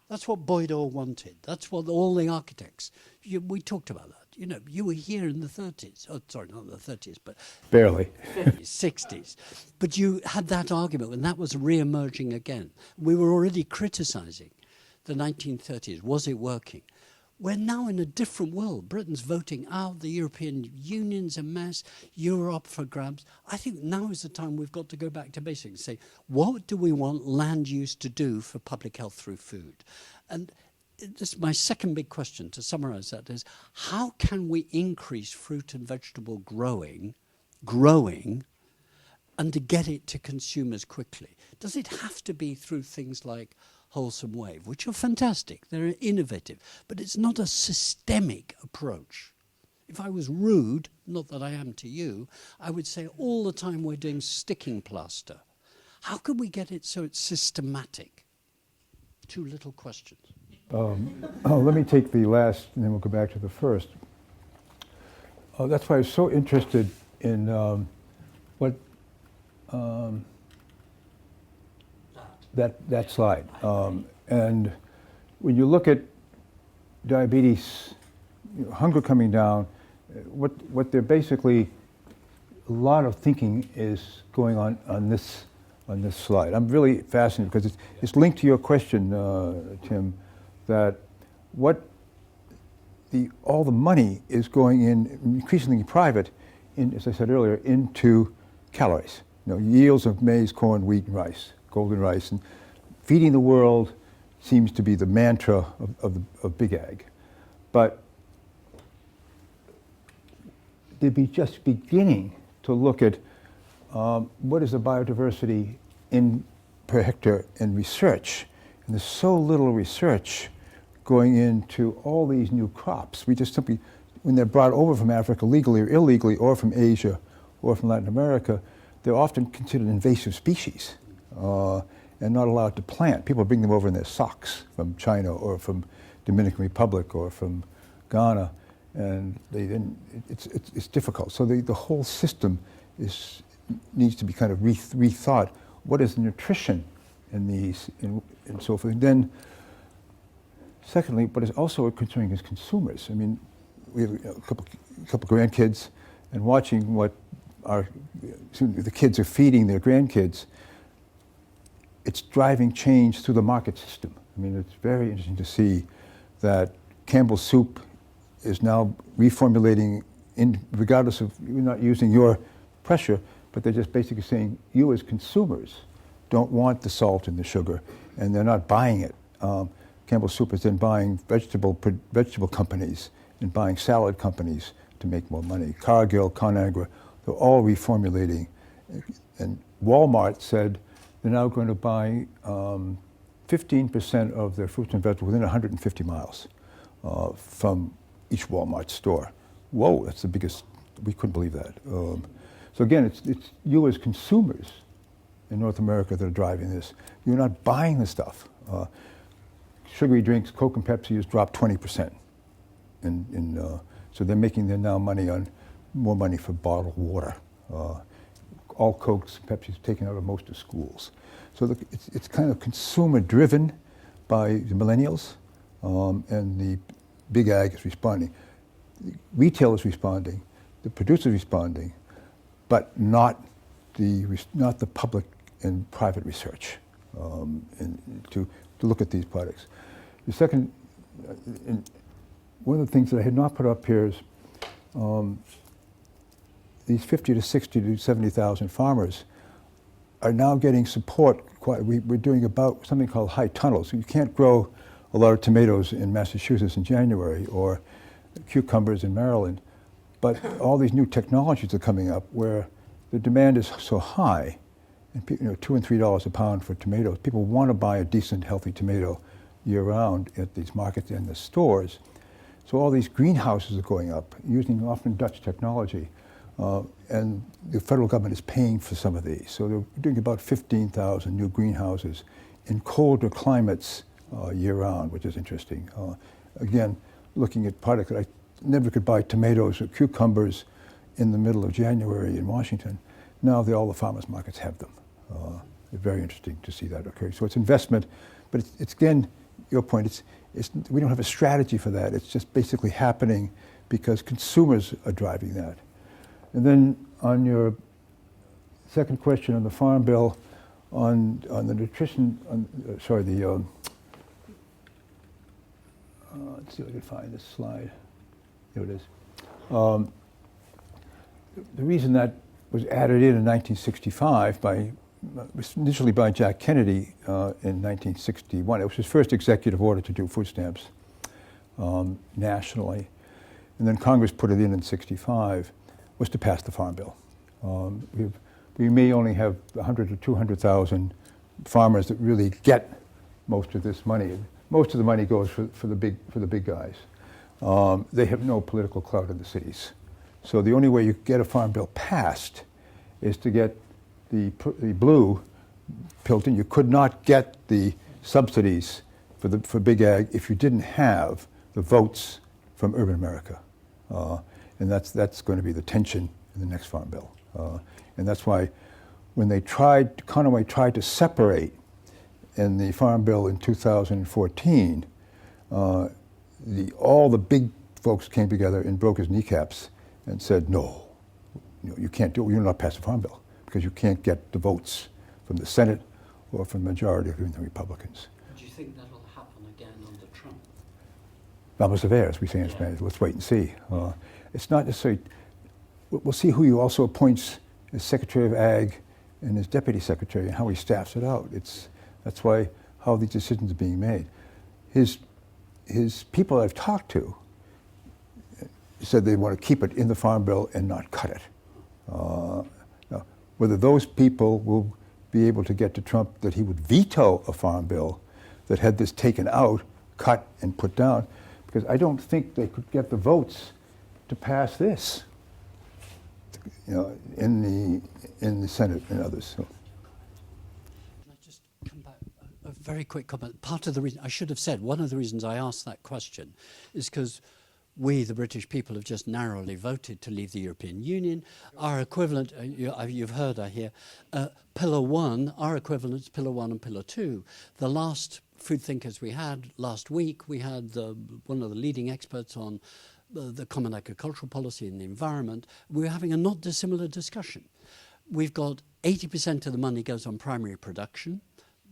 That's what Boyd Orr wanted. That's what all the architects, we talked about that. You were here in the 30s. Oh, sorry, not the 30s, but... Barely. 50s, 60s. But you had that argument, and that was re-emerging again. We were already criticizing the 1930s. Was it working? We're now in a different world. Britain's voting out. The European Union's a mess. Europe for grabs. I think now is the time we've got to go back to basics and say, what do we want land use to do for public health through food? And this, my second big question, to summarize that, is how can we increase fruit and vegetable growing, and to get it to consumers quickly? Does it have to be through things like Wholesome Wave, which are fantastic, they're innovative, but it's not a systemic approach? If I was rude, not that I am to you, I would say all the time we're doing sticking plaster. How can we get it so it's systematic? Two little questions. Let me take the last, and then we'll go back to the first. That's why I was so interested in that slide. And when you look at diabetes, hunger coming down, what they're basically, a lot of thinking is going on this slide. I'm really fascinated because it's linked to your question, Tim, that all the money is going in, increasingly private, as I said earlier, into calories. Yields of maize, corn, wheat, and rice, golden rice, and feeding the world seems to be the mantra of Big Ag. But they'd be just beginning to look at what is the biodiversity per hectare in research. And there's so little research going into all these new crops. We just simply, when they're brought over from Africa legally or illegally, or from Asia, or from Latin America, they're often considered invasive species and not allowed to plant. People bring them over in their socks from China or from Dominican Republic or from Ghana, and it's difficult. So the whole system needs to be kind of rethought. What is the nutrition in these, and so forth. And then, secondly, what is also concerning is consumers. I mean, we have a couple grandkids, and watching what the kids are feeding their grandkids, it's driving change through the market system. I mean, it's very interesting to see that Campbell's Soup is now reformulating, regardless of you're not using your pressure, but they're just basically saying you as consumers don't want the salt and the sugar, and they're not buying it. Campbell's Soup is then buying vegetable companies and buying salad companies to make more money. Cargill, Conagra, they're all reformulating. And Walmart said they're now going to buy 15% of their fruits and vegetables within 150 miles from each Walmart store. Whoa, that's the biggest, we couldn't believe that. So again, it's you as consumers in North America that are driving this. You're not buying the stuff. Sugary drinks, Coke and Pepsi has dropped 20%. So they're making now more money for bottled water. All Cokes, Pepsi's taken out of most of schools. So it's kind of consumer driven by the millennials, and the big ag is responding. Retail is responding, the producer is responding, but not the public and private research to look at these products. The second, one of the things that I had not put up here is these 50 to 60 to 70,000 farmers are now getting support. We're doing about something called high tunnels. So you can't grow a lot of tomatoes in Massachusetts in January or cucumbers in Maryland, but all these new technologies are coming up where the demand is so high, and $2 and $3 a pound for tomatoes. People want to buy a decent, healthy tomato year-round at these markets and the stores. So all these greenhouses are going up, using often Dutch technology, and the federal government is paying for some of these. So they're doing about 15,000 new greenhouses in colder climates year-round, which is interesting. Again, looking at products that I never could buy tomatoes or cucumbers in the middle of January in Washington. Now all the farmers markets have them. It's very interesting to see that occur. So it's investment, but it's again, your point, we don't have a strategy for that. It's just basically happening because consumers are driving that. And then on your second question on the Farm Bill, on the nutrition, let's see if I can find this slide. Here it is. The reason that was added in 1965 initially by Jack Kennedy in 1961. It was his first executive order to do food stamps nationally. And then Congress put it in 65, was to pass the Farm Bill. We may only have 100 or 200,000 farmers that really get most of this money. Most of the money goes for the big guys. They have no political clout in the cities. So the only way you get a Farm Bill passed is to get the blue built in. You could not get the subsidies for big ag if you didn't have the votes from urban America. And that's going to be the tension in the next Farm Bill. And that's why when Conaway tried to separate in the Farm Bill in 2014, all the big folks came together and broke his kneecaps and said, no, you can't do it. You'll not pass the Farm Bill because you can't get the votes from the Senate or from the majority of the Republicans. Do you think that'll happen again under Trump? Vamos a ver, as we say in Spanish. Let's wait and see. It's not necessarily, we'll see who he also appoints as Secretary of Ag and as Deputy Secretary and how he staffs it out. That's why how these decisions are being made. His people I've talked to said they want to keep it in the Farm Bill and not cut it. Now, whether those people will be able to get to Trump that he would veto a Farm Bill that had this taken out, cut, and put down, because I don't think they could get the votes to pass this, in the Senate and others. So. Can I just come back? A very quick comment. Part of the reason, I should have said, one of the reasons I asked that question is because we, the British people, have just narrowly voted to leave the European Union. Our equivalent, you've heard, I hear, Pillar 1, our equivalent is Pillar 1 and Pillar 2. The last food thinkers we had last week, we had one of the leading experts on the Common Agricultural Policy and the environment, we're having a not dissimilar discussion. We've got 80% of the money goes on primary production,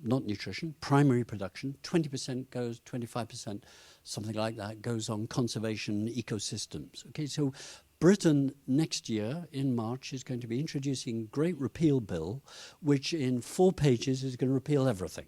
not nutrition, primary production, 20% goes, 25%, something like that, goes on conservation ecosystems. Okay, so Britain next year in March is going to be introducing a great repeal bill, which in 4 pages is going to repeal everything.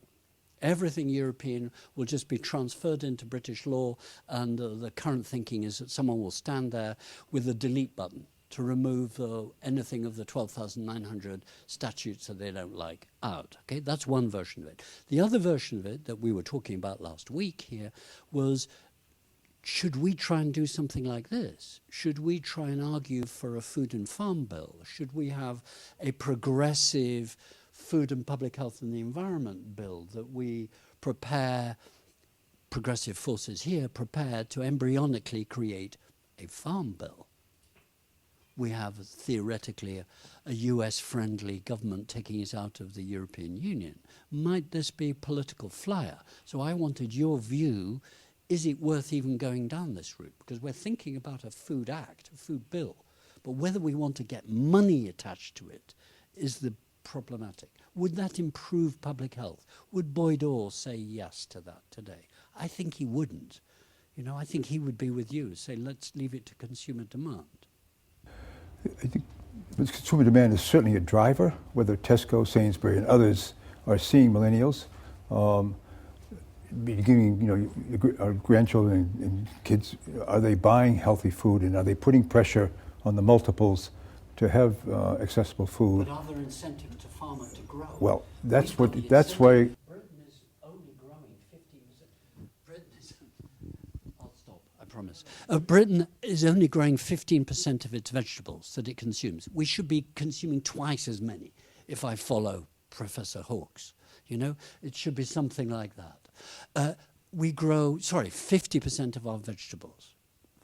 Everything European will just be transferred into British law, and the current thinking is that someone will stand there with a delete button to remove anything of the 12,900 statutes that they don't like out. Okay, that's one version of it. The other version of it that we were talking about last week here was, should we try and do something like this? Should we try and argue for a food and farm bill? Should we have a progressive food and public health and the environment bill that we prepare, progressive forces here, prepare to embryonically create a farm bill? We have theoretically a US-friendly government taking us out of the European Union. Might this be political flyer? So I wanted your view. Is it worth even going down this route? Because we're thinking about a food act, a food bill, but whether we want to get money attached to it is the problematic. Would that improve public health? Would Boyd Orr say yes to that today? I think he wouldn't. You know, I think he would be with you, say let's leave it to consumer demand. I think consumer demand is certainly a driver, whether Tesco, Sainsbury, and others are seeing millennials. Beginning, you know, our grandchildren and kids, are they buying healthy food, and are they putting pressure on the multiples to have accessible food? But are there incentives to farmer to grow? Well, that's why. Britain is only growing 15%. I'll stop, I promise. Britain is only growing 15% of its vegetables that it consumes. We should be consuming twice as many, if I follow Professor Hawkes. You know, it should be something like that. We grow, 50% of our vegetables,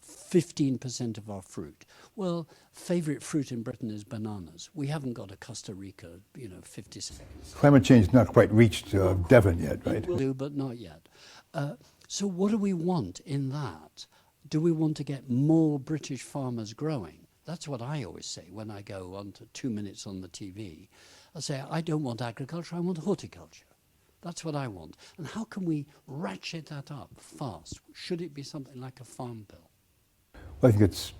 15% of our fruit. Well, favourite fruit in Britain is bananas. We haven't got a Costa Rica, 50 seconds. Climate change has not quite reached Devon yet, right? It will do, but not yet. So what do we want in that? Do we want to get more British farmers growing? That's what I always say when I go on to 2 minutes on the TV. I say, I don't want agriculture, I want horticulture. That's what I want. And how can we ratchet that up fast? Should it be something like a farm bill? Well, I think it's,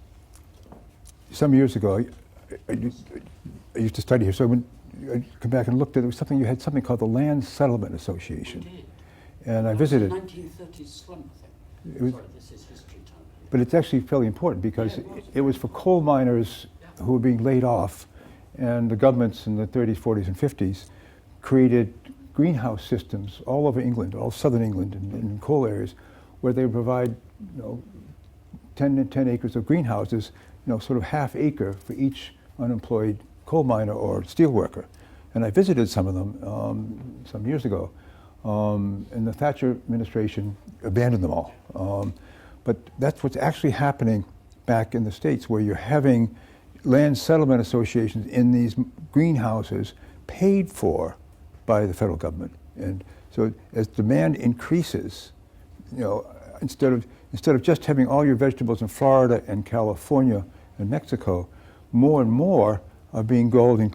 some years ago, I used to study here, so when I come back and looked at it, was something, you had something called the Land Settlement Association. We did. And I visited. 1930s slum, I think. Was, sorry, this is history time. But it's actually fairly important because it was for coal miners who were being laid off, and the governments in the 30s, 40s, and 50s created greenhouse systems all over England, all southern England and in coal areas, where they provide 10 acres of greenhouses, sort of half acre for each unemployed coal miner or steel worker. And I visited some of them some years ago, and the Thatcher administration abandoned them all. But that's what's actually happening back in the States, where you're having land settlement associations in these greenhouses paid for by the federal government. And so as demand increases, instead of just having all your vegetables in Florida and California and Mexico, more and more are being grown in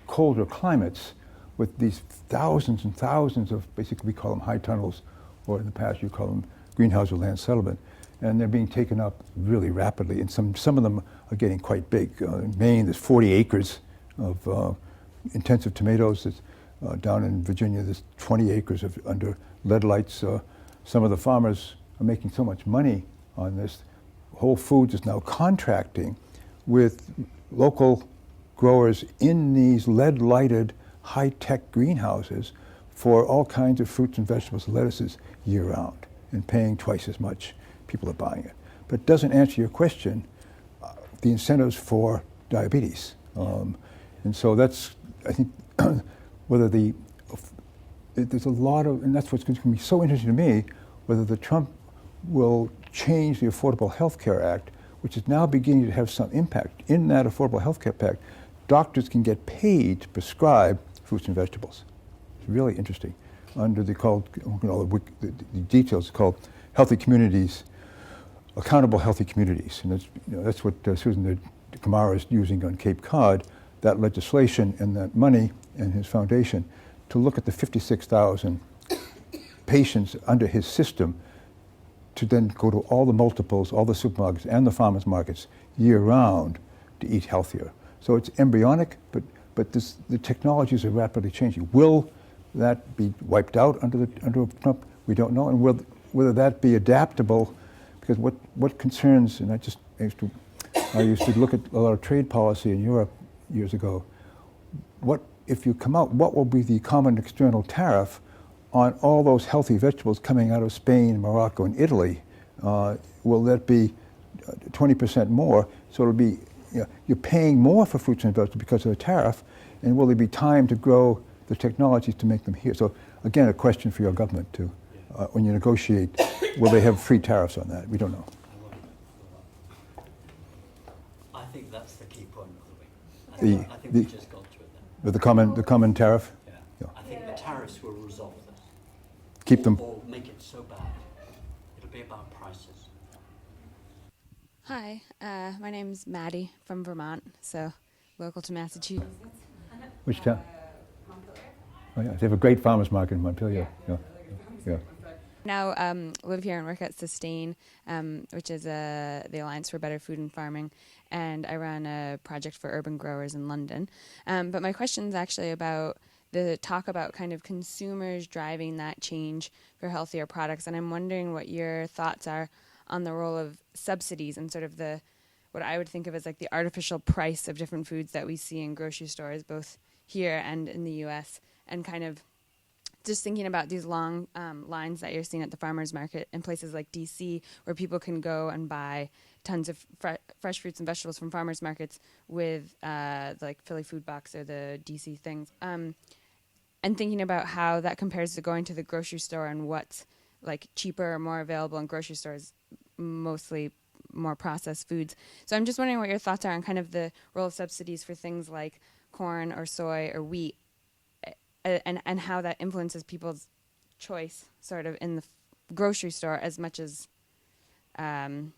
colder climates with these thousands and thousands of, basically we call them high tunnels, or in the past you call them greenhouse or land settlement. And they're being taken up really rapidly, and some of them are getting quite big. In Maine, there's 40 acres of intensive tomatoes. Down in Virginia, there's 20 acres of under lead lights. Some of the farmers are making so much money on this. Whole Foods is now contracting with local growers in these lead-lighted, high-tech greenhouses for all kinds of fruits and vegetables and lettuces year-round, and paying twice as much. People are buying it. But it doesn't answer your question, the incentives for diabetes. And so that's, I think, whether there's a lot of, and that's what's going to be so interesting to me, whether the Trump will change the Affordable Health Care Act, which is now beginning to have some impact. In that Affordable Health Care Act, doctors can get paid to prescribe fruits and vegetables. It's really interesting. Under the details called Healthy Communities accountable, healthy communities. And that's what Susan Kamara is using on Cape Cod, that legislation and that money and his foundation to look at the 56,000 patients under his system to then go to all the multiples, all the supermarkets and the farmers markets year-round to eat healthier. So it's embryonic, but the technologies are rapidly changing. Will that be wiped out under Trump? We don't know. And whether that be adaptable, because what concerns, and I used to look at a lot of trade policy in Europe years ago. What if you come out, what will be the common external tariff on all those healthy vegetables coming out of Spain, Morocco, and Italy? Will that be 20% more? So it'll be, you're paying more for fruits and vegetables because of the tariff, and will there be time to grow the technologies to make them here? So again, a question for your government too. When you negotiate, will they have free tariffs on that? We don't know. I think that's the key point of the week. I think we just got to it then. With the common tariff? Yeah. I think the tariffs will resolve this. Keep them. Or make it so bad. It'll be about prices. Hi, my name's Maddie from Vermont, so local to Massachusetts. Which town? Oh yeah, they have a great farmers market in Montpelier. Yeah. Now live here and work at Sustain, which is the Alliance for Better Food and Farming, and I run a project for urban growers in London. But my question is actually about the talk about kind of consumers driving that change for healthier products, and I'm wondering what your thoughts are on the role of subsidies and sort of what I would think of as like the artificial price of different foods that we see in grocery stores, both here and in the U.S., and kind of just thinking about these long lines that you're seeing at the farmers market in places like D.C., where people can go and buy tons of fresh fruits and vegetables from farmers markets with like Philly Food Box or the D.C. things, and thinking about how that compares to going to the grocery store and what's like cheaper or more available in grocery stores, mostly more processed foods. So I'm just wondering what your thoughts are on kind of the role of subsidies for things like corn or soy or wheat, and how that influences people's choice sort of in the grocery store as much as kind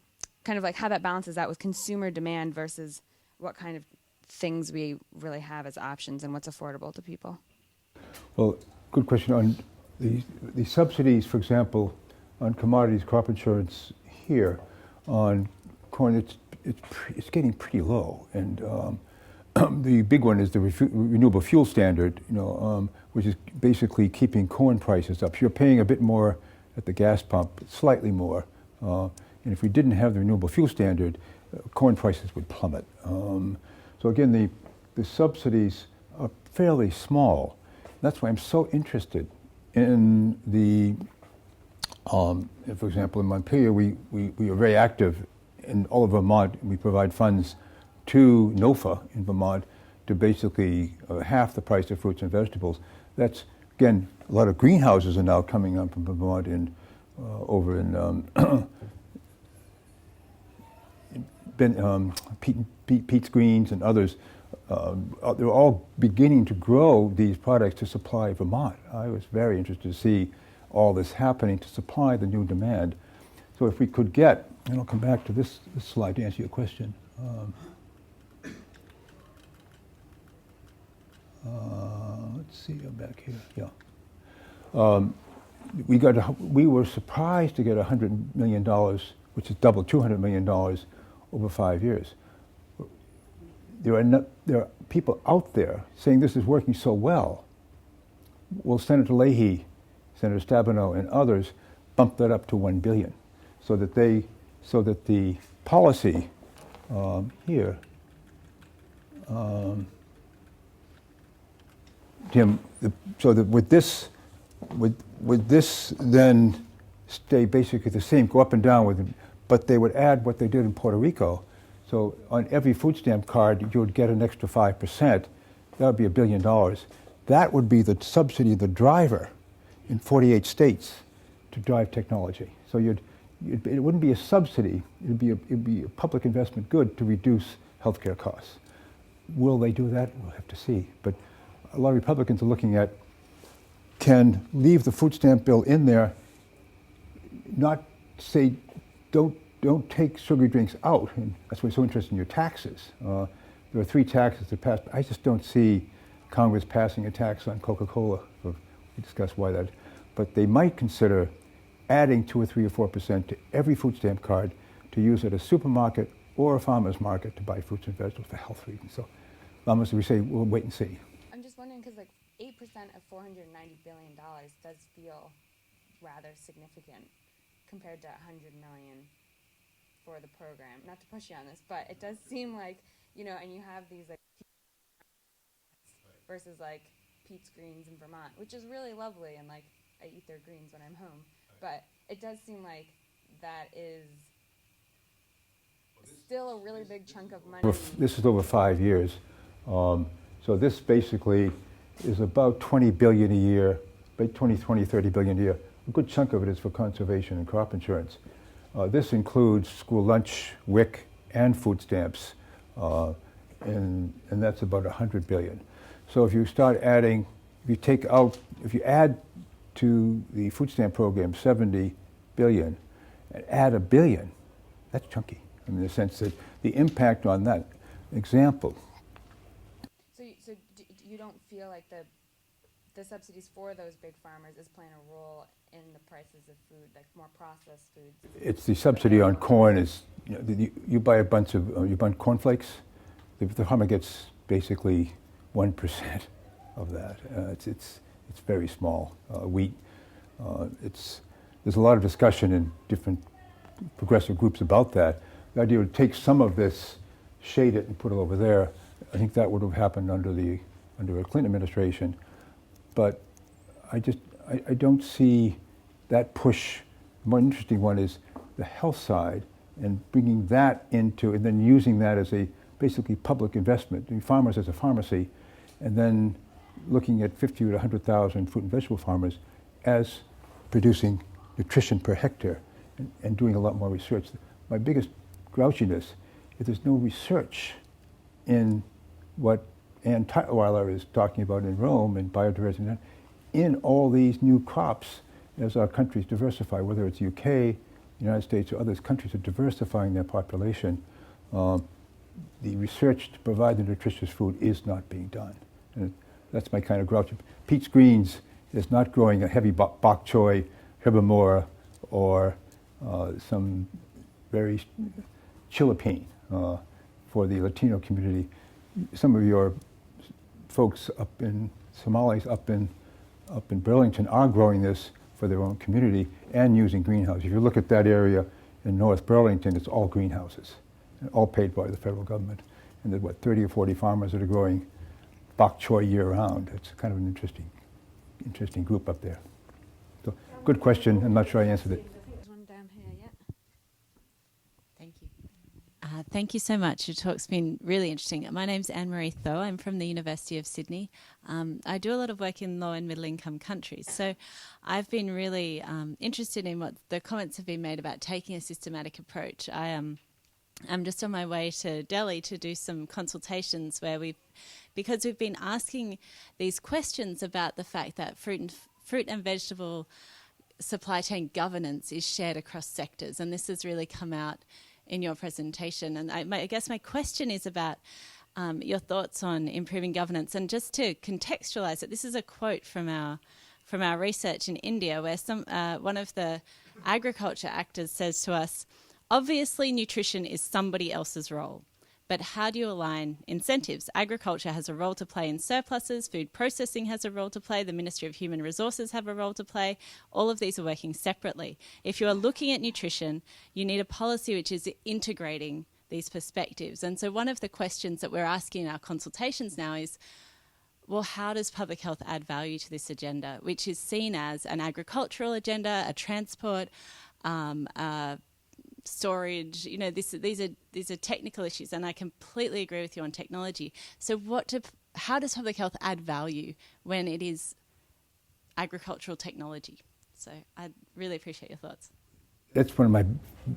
of like how that balances out with consumer demand versus what kind of things we really have as options and what's affordable to people. Well, good question. On the subsidies, for example, on commodities, crop insurance here, on corn, it's getting pretty low. And the big one is the renewable fuel standard, which is basically keeping corn prices up. You're paying a bit more at the gas pump, slightly more. And if we didn't have the renewable fuel standard, corn prices would plummet. So again, the subsidies are fairly small. That's why I'm so interested in the, for example, in Montpelier, we are very active in all of Vermont. We provide funds to NOFA in Vermont to basically half the price of fruits and vegetables. That's, again, a lot of greenhouses are now coming up from Vermont and over in Pete's Greens and others. They're all beginning to grow these products to supply Vermont. I was very interested to see all this happening to supply the new demand. So if we could get, and I'll come back to this slide to answer your question. Let's see, I'm back here. Yeah. We were surprised to get $100 million, which is double $200 million over 5 years. There are people out there saying this is working so well. Well, Senator Leahy, Senator Stabenow, and others bumped that up to $1 billion, so that the policy here, Jim, so that with this then stay basically the same, go up and down with it, but they would add what they did in Puerto Rico. So on every food stamp card, you would get an extra 5%. That would be $1 billion. That would be the subsidy, the driver in 48 states to drive technology. So it wouldn't be a subsidy, it'd be a public investment good to reduce healthcare costs. Will they do that? We'll have to see. But a lot of Republicans are looking at, leave the food stamp bill in there, not say, don't don't take sugary drinks out, and that's why it's so interesting in your taxes. There are 3 taxes that passed. I just don't see Congress passing a tax on Coca-Cola. We discussed why that. But they might consider adding 2 or 3 or 4% to every food stamp card to use at a supermarket or a farmer's market to buy fruits and vegetables for health reasons. So, almost we say we'll wait and see. I'm just wondering because like 8% of $490 billion does feel rather significant compared to $100 million for the program. Not to push you on this, but it does seem like, you know, and you have these like versus like Pete's Greens in Vermont, which is really lovely, and like I eat their greens when I'm home. But it does seem like that is still a really big chunk of money. This is over 5 years. So this basically is about $20 billion a year, about 20, 30 billion a year. A good chunk of it is for conservation and crop insurance. This includes school lunch, WIC, and food stamps, and that's about 100 billion. So if you start adding, if you add to the food stamp program 70 billion, and add $1 billion, that's chunky. In the sense that the impact on that example. So you don't feel like the subsidies for those big farmers is playing a role in the prices of food, like more processed foods? It's the subsidy on corn is, you know, you buy a bunch of cornflakes, the farmer gets basically 1% of that. It's very small. Wheat, there's a lot of discussion in different progressive groups about that. The idea would take some of this, shade it, and put it over there. I think that would have happened under a Clinton administration, but I don't see that push. The more interesting one is the health side and bringing that into, and then using that as a basically public investment. I mean, farmers as a pharmacy, and then looking at 50 to 100,000 fruit and vegetable farmers as producing nutrition per hectare and doing a lot more research. My biggest grouchiness if there's no research in what Ann Tutwiler is talking about in Rome and biodiversity, in all these new crops as our countries diversify, whether it's UK, the United States, or other countries are diversifying their population. The research to provide the nutritious food is not being done. And that's my kind of grouch. Pete's Greens is not growing a heavy bok choy, herbivore, or some very chilipine for the Latino community. Some of your folks up in Somalis, up in Burlington, are growing this for their own community and using greenhouses. If you look at that area in North Burlington, it's all greenhouses, all paid by the federal government. And there's 30 or 40 farmers that are growing bok choy year-round. It's kind of an interesting group up there. So, good question. I'm not sure I answered it. Thank you so much. Your talk's been really interesting. My name's Anne-Marie Tho. I'm from the University of Sydney. I do a lot of work in low and middle income countries. So I've been really interested in what the comments have been made about taking a systematic approach. I'm just on my way to Delhi to do some consultations where because we've been asking these questions about the fact that fruit and vegetable supply chain governance is shared across sectors, and this has really come out in your presentation. And I guess my question is about your thoughts on improving governance. And just to contextualize it, this is a quote from our research in India, where one of the agriculture actors says to us, "Obviously, nutrition is somebody else's role. But how do you align incentives? Agriculture has a role to play in surpluses, food processing has a role to play, the Ministry of Human Resources have a role to play. All of these are working separately. If you are looking at nutrition, you need a policy which is integrating these perspectives." And so one of the questions that we're asking in our consultations now is, well, how does public health add value to this agenda, which is seen as an agricultural agenda, a transport, storage, these are technical issues, and I completely agree with you on technology. So how does public health add value when it is agricultural technology? So I'd really appreciate your thoughts. That's one of my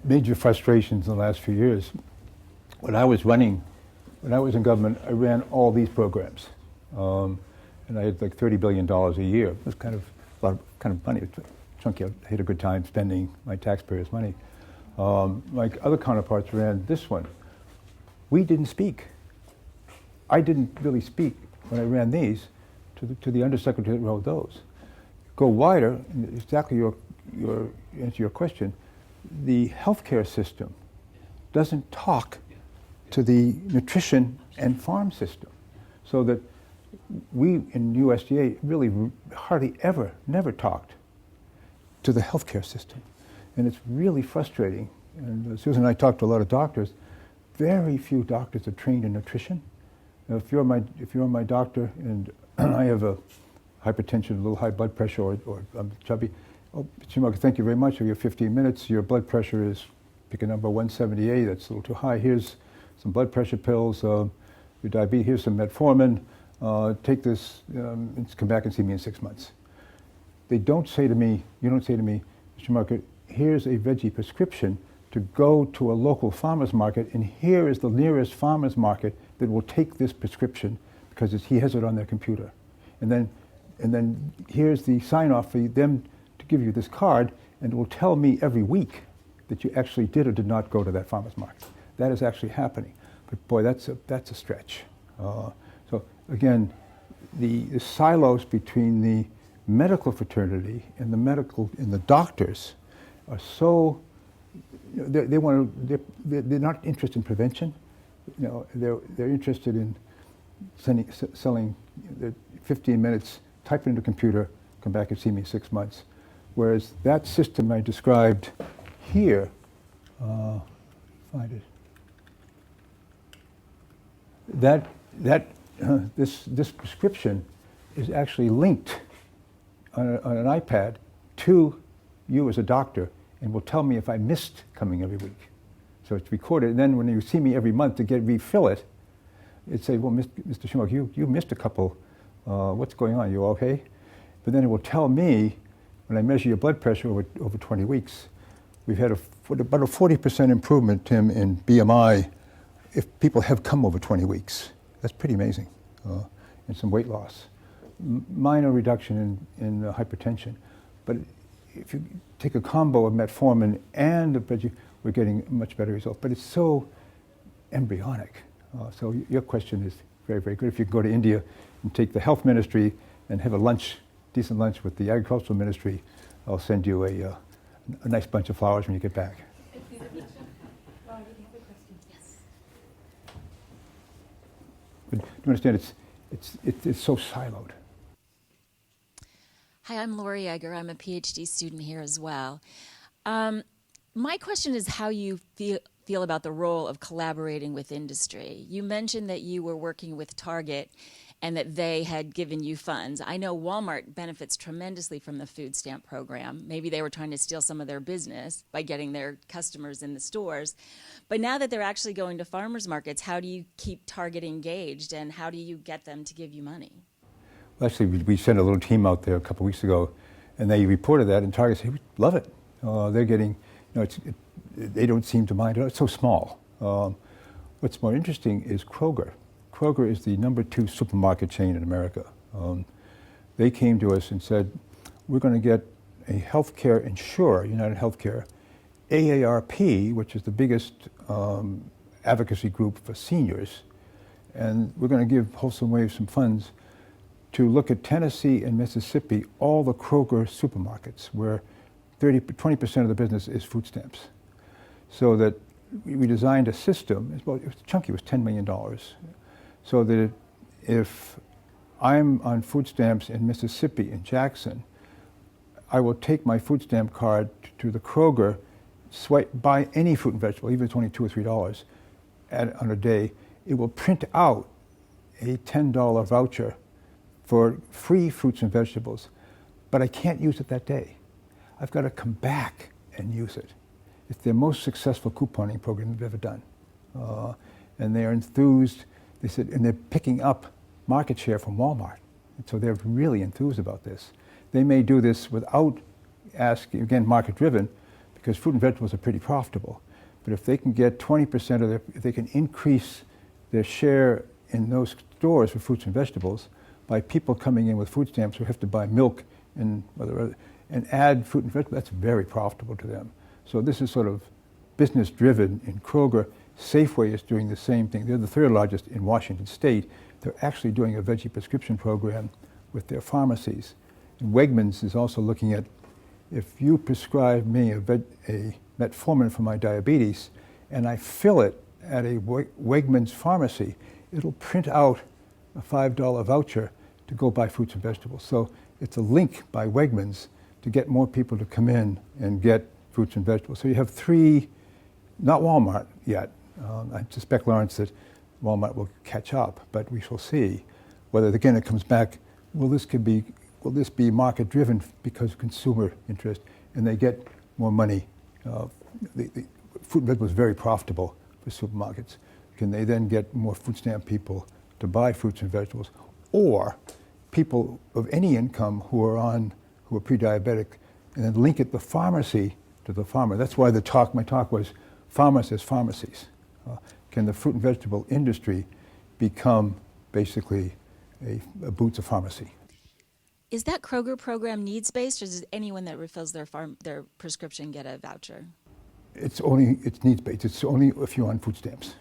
major frustrations in the last few years. When I was in government, I ran all these programs, and I had like $30 billion a year. It was kind of a lot of money. It was chunky. I had a good time spending my taxpayers' money. Like other counterparts ran this one. We didn't speak. I didn't really speak when I ran these to the undersecretary that wrote those. Go wider, and exactly your answer your question, the healthcare system doesn't talk to the nutrition and farm system. So that we in USDA really hardly ever, never talked to the healthcare system. And it's really frustrating. And Susan and I talked to a lot of doctors. Very few doctors are trained in nutrition. Now, if you're my doctor and I have a hypertension, a little high blood pressure, or I'm chubby, oh, Schumacher, thank you very much. You have 15 minutes. Your blood pressure is, pick a number, 178. That's a little too high. Here's some blood pressure pills. Your diabetes. Here's some metformin. Take this. And come back and see me in 6 months. They don't say to me. You don't say to me, Schumacher, here's a veggie prescription to go to a local farmer's market, and here is the nearest farmer's market that will take this prescription because he has it on their computer. And then here's the sign-off for them to give you this card, and it will tell me every week that you actually did or did not go to that farmer's market. That is actually happening. But boy, that's a stretch. So again, the silos between the medical fraternity and the doctors are so, they're not interested in prevention. They're interested in selling 15 minutes, type it into a computer, come back and see me in 6 months. Whereas that system I described here, find it. This prescription is actually linked on an iPad to you as a doctor, and will tell me if I missed coming every week. So it's recorded, and then when you see me every month to refill it, it'd say, well, Mr. Schumacher, you missed a couple. What's going on? You okay? But then it will tell me, when I measure your blood pressure over 20 weeks, we've had about a 40% improvement, Tim, in BMI if people have come over 20 weeks. That's pretty amazing. And some weight loss. Minor reduction in hypertension. But if you take a combo of metformin and the veggie, we're getting a much better result. But it's so embryonic. So your question is very, very good. If you go to India and take the health ministry and have a decent lunch with the agricultural ministry, I'll send you a nice bunch of flowers when you get back. But do you understand? It's so siloed. Hi, I'm Lori Egger. I'm a PhD student here as well. My question is how you feel about the role of collaborating with industry. You mentioned that you were working with Target and that they had given you funds. I know Walmart benefits tremendously from the food stamp program. Maybe they were trying to steal some of their business by getting their customers in the stores. But now that they're actually going to farmers markets, how do you keep Target engaged, and how do you get them to give you money? Well, actually, we sent a little team out there a couple of weeks ago, and they reported that, and Target said, we love it. They're getting, they don't seem to mind it. It's so small. What's more interesting is Kroger. Kroger is the #2 supermarket chain in America. They came to us and said, we're going to get a healthcare insurer, United Healthcare, AARP, which is the biggest advocacy group for seniors, and we're going to give Wholesome Wave some funds to look at Tennessee and Mississippi, all the Kroger supermarkets, where 20% of the business is food stamps. So that we designed a system, it was chunky, it was $10 million. So that if I'm on food stamps in Mississippi, in Jackson, I will take my food stamp card to the Kroger, buy any fruit and vegetable, even if it's only $2 or $3 on a day. It will print out a $10 voucher for free fruits and vegetables, but I can't use it that day. I've got to come back and use it. It's their most successful couponing program they've ever done. And they're enthused. They said, and they're picking up market share from Walmart. And so they're really enthused about this. They may do this without asking, again, market driven, because fruit and vegetables are pretty profitable. But if they can get 20% of if they can increase their share in those stores for fruits and vegetables by people coming in with food stamps who have to buy milk and add fruit and vegetables, that's very profitable to them. So this is sort of business-driven in Kroger. Safeway is doing the same thing. They're the third largest in Washington State. They're actually doing a veggie prescription program with their pharmacies. And Wegmans is also looking at, if you prescribe me a metformin for my diabetes and I fill it at a Wegmans pharmacy, it'll print out a $5 voucher to go buy fruits and vegetables. So it's a link by Wegmans to get more people to come in and get fruits and vegetables. So you have three, not Walmart yet. I suspect, Lawrence, that Walmart will catch up, but we shall see whether, again, it comes back, will this be market-driven because of consumer interest, and they get more money. The fruit and vegetables is very profitable for supermarkets. Can they then get more food stamp people to buy fruits and vegetables, or people of any income who are pre-diabetic, and then link it the pharmacy to the farmer? That's why my talk was farmers as pharmacies. Can the fruit and vegetable industry become basically a Boots of pharmacy? Is that Kroger program needs-based, or does anyone that refills their prescription get a voucher? It's needs-based. It's only if you're on food stamps.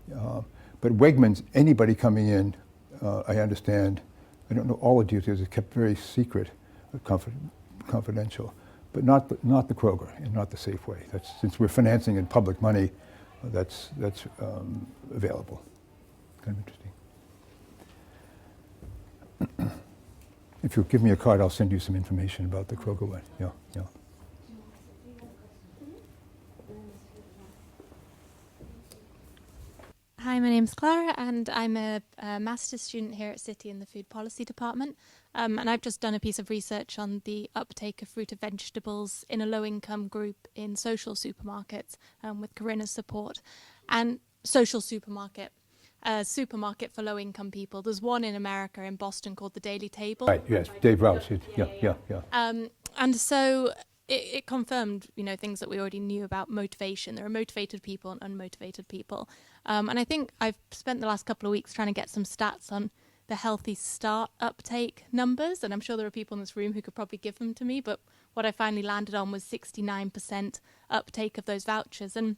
But Wegmans, anybody coming in, I understand, I don't know all the details, it's kept very secret, confidential, but not the Kroger and not the Safeway. Since we're financing in public money, that's available. Kind of interesting. If you'll give me a card, I'll send you some information about the Kroger one. Yeah. Hi, my name's Clara, and I'm a master's student here at City in the Food Policy Department. And I've just done a piece of research on the uptake of fruit and vegetables in a low-income group in social supermarkets with Corinna's support. And social supermarket, supermarket for low-income people. There's one in America, in Boston, called the Daily Table. Right, yes, Dave Rouse. Yeah. And so it confirmed, things that we already knew about motivation. There are motivated people and unmotivated people. And I think I've spent the last couple of weeks trying to get some stats on the Healthy Start uptake numbers, and I'm sure there are people in this room who could probably give them to me, but what I finally landed on was 69% uptake of those vouchers. And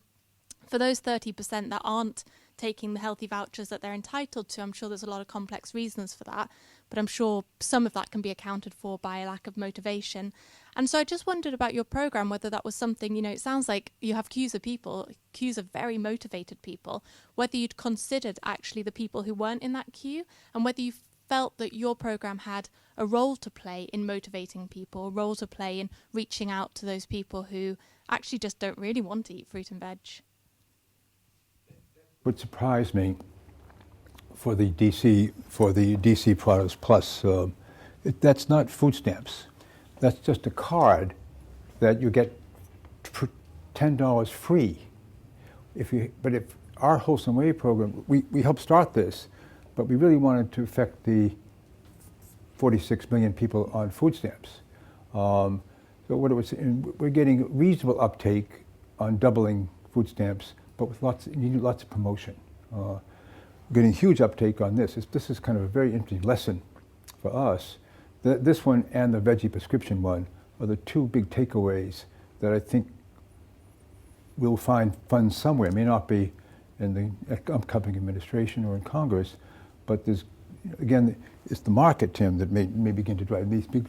for those 30% that aren't taking the healthy vouchers that they're entitled to, I'm sure there's a lot of complex reasons for that, but I'm sure some of that can be accounted for by a lack of motivation. And so I just wondered about your program, whether that was something, it sounds like you have queues of very motivated people, whether you'd considered actually the people who weren't in that queue, and whether you felt that your program had a role to play in motivating people, a role to play in reaching out to those people who actually just don't really want to eat fruit and veg. What surprised me for the DC Products Plus, that's not food stamps. That's just a card that you get for $10 free. But if our Wholesome Way program, we helped start this, but we really wanted to affect the 46 million people on food stamps. So we're getting reasonable uptake on doubling food stamps, but with lots of promotion. We're getting huge uptake on this. This is kind of a very interesting lesson for us. This one and the veggie prescription one are the two big takeaways that I think we'll find funds somewhere. It may not be in the upcoming administration or in Congress, but there's, again, it's the market, Tim, that may begin to drive these big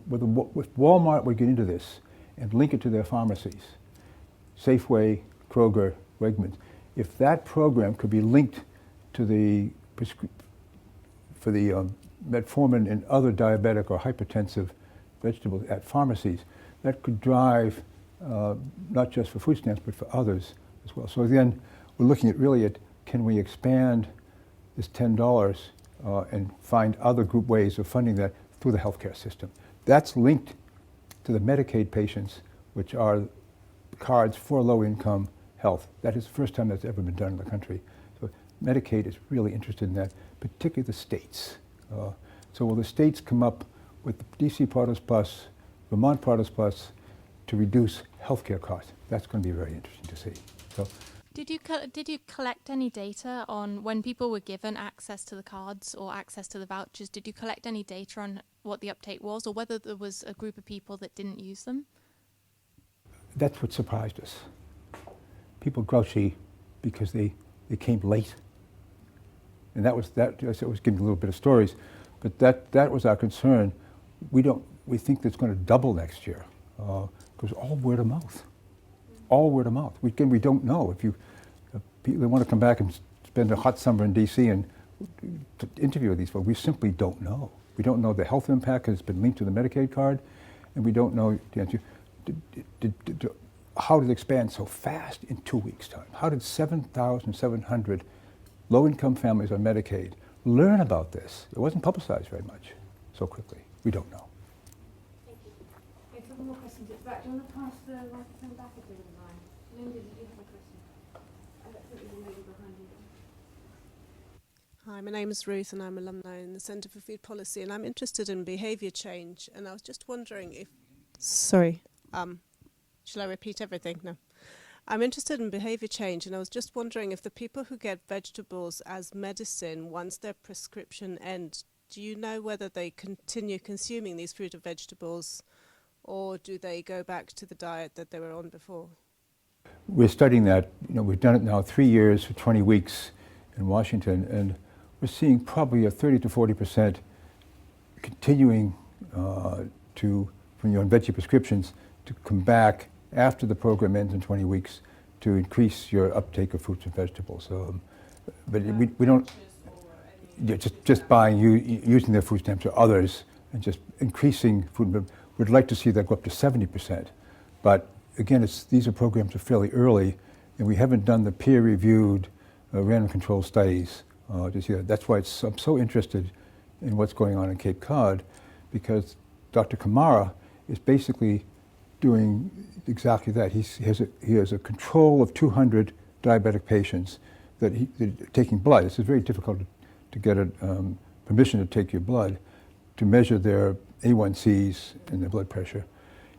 with Walmart would get into this and link it to their pharmacies, Safeway, Kroger, Wegmans. If that program could be linked to the metformin and other diabetic or hypertensive vegetables at pharmacies, that could drive not just for food stamps but for others as well. So again, we're looking at can we expand this $10 and find other group ways of funding that through the healthcare system. That's linked to the Medicaid patients, which are cards for low-income health. That is the first time that's ever been done in the country. So Medicaid is really interested in that, particularly the states. So will the states come up with the DC Products Plus, Vermont Products Plus to reduce healthcare costs? That's going to be very interesting to see. So, Did you collect any data on when people were given access to the cards or access to the vouchers? Did you collect any data on what the uptake was, or whether there was a group of people that didn't use them? That's what surprised us. people grouchy because they came late. And that was that. I was giving a little bit of stories, but that was our concern. We think that's going to double next year because all word of mouth, all word of mouth. We don't know if they want to come back and spend a hot summer in D.C. and to interview these folks. We simply don't know. We don't know the health impact has been linked to the Medicaid card, and we don't know the answer. How did it expand so fast in 2 weeks' time? How did 7,700 low-income families on Medicaid learn about this? It wasn't publicized very much so quickly. We don't know. Thank you. Okay, a couple more questions at the back. Do you want to pass the microphone back a bit, Ryan? Linda, did you have a question? I think there's a lady behind you. Hi, my name is Ruth and I'm alumni in the Centre for Food Policy, and I'm interested in behaviour change, and I was just wondering if... Sorry, shall I repeat everything? No. I'm interested in behaviour change, and I was just wondering if the people who get vegetables as medicine, once their prescription ends, do you know whether they continue consuming these fruit or vegetables, or do they go back to the diet that they were on before? We're studying that. We've done it now 3 years for 20 weeks in Washington, and we're seeing probably a 30 to 40% continuing from your veggie prescriptions to come back after the program ends in 20 weeks to increase your uptake of fruits and vegetables. But we don't, just buying, using their food stamps or others, and just increasing food. We'd like to see that go up to 70%. But again, these programs are fairly early, and we haven't done the peer-reviewed random control studies to see that. That's why I'm so interested in what's going on in Cape Cod, because Dr. Kamara is basically doing exactly that. He has a control of 200 diabetic patients that they're taking blood. It's very difficult to get permission to take your blood to measure their A1Cs and their blood pressure.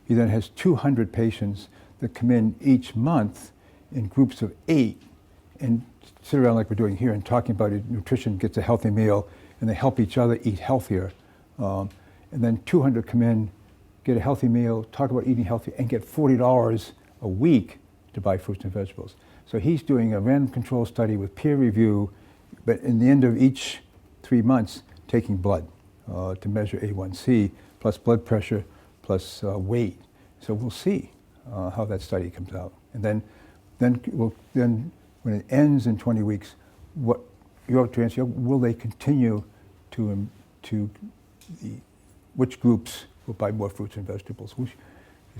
He then has 200 patients that come in each month in groups of 8 and sit around like we're doing here and talking about it. Nutrition, gets a healthy meal, and they help each other eat healthier. And then 200 come in, get a healthy meal, talk about eating healthy, and get $40 a week to buy fruits and vegetables. So he's doing a random control study with peer review, but in the end of each 3 months, taking blood to measure A1C, plus blood pressure, plus weight. So we'll see how that study comes out. And then when it ends in 20 weeks, what you have to answer, will they continue to which groups will buy more fruits and vegetables?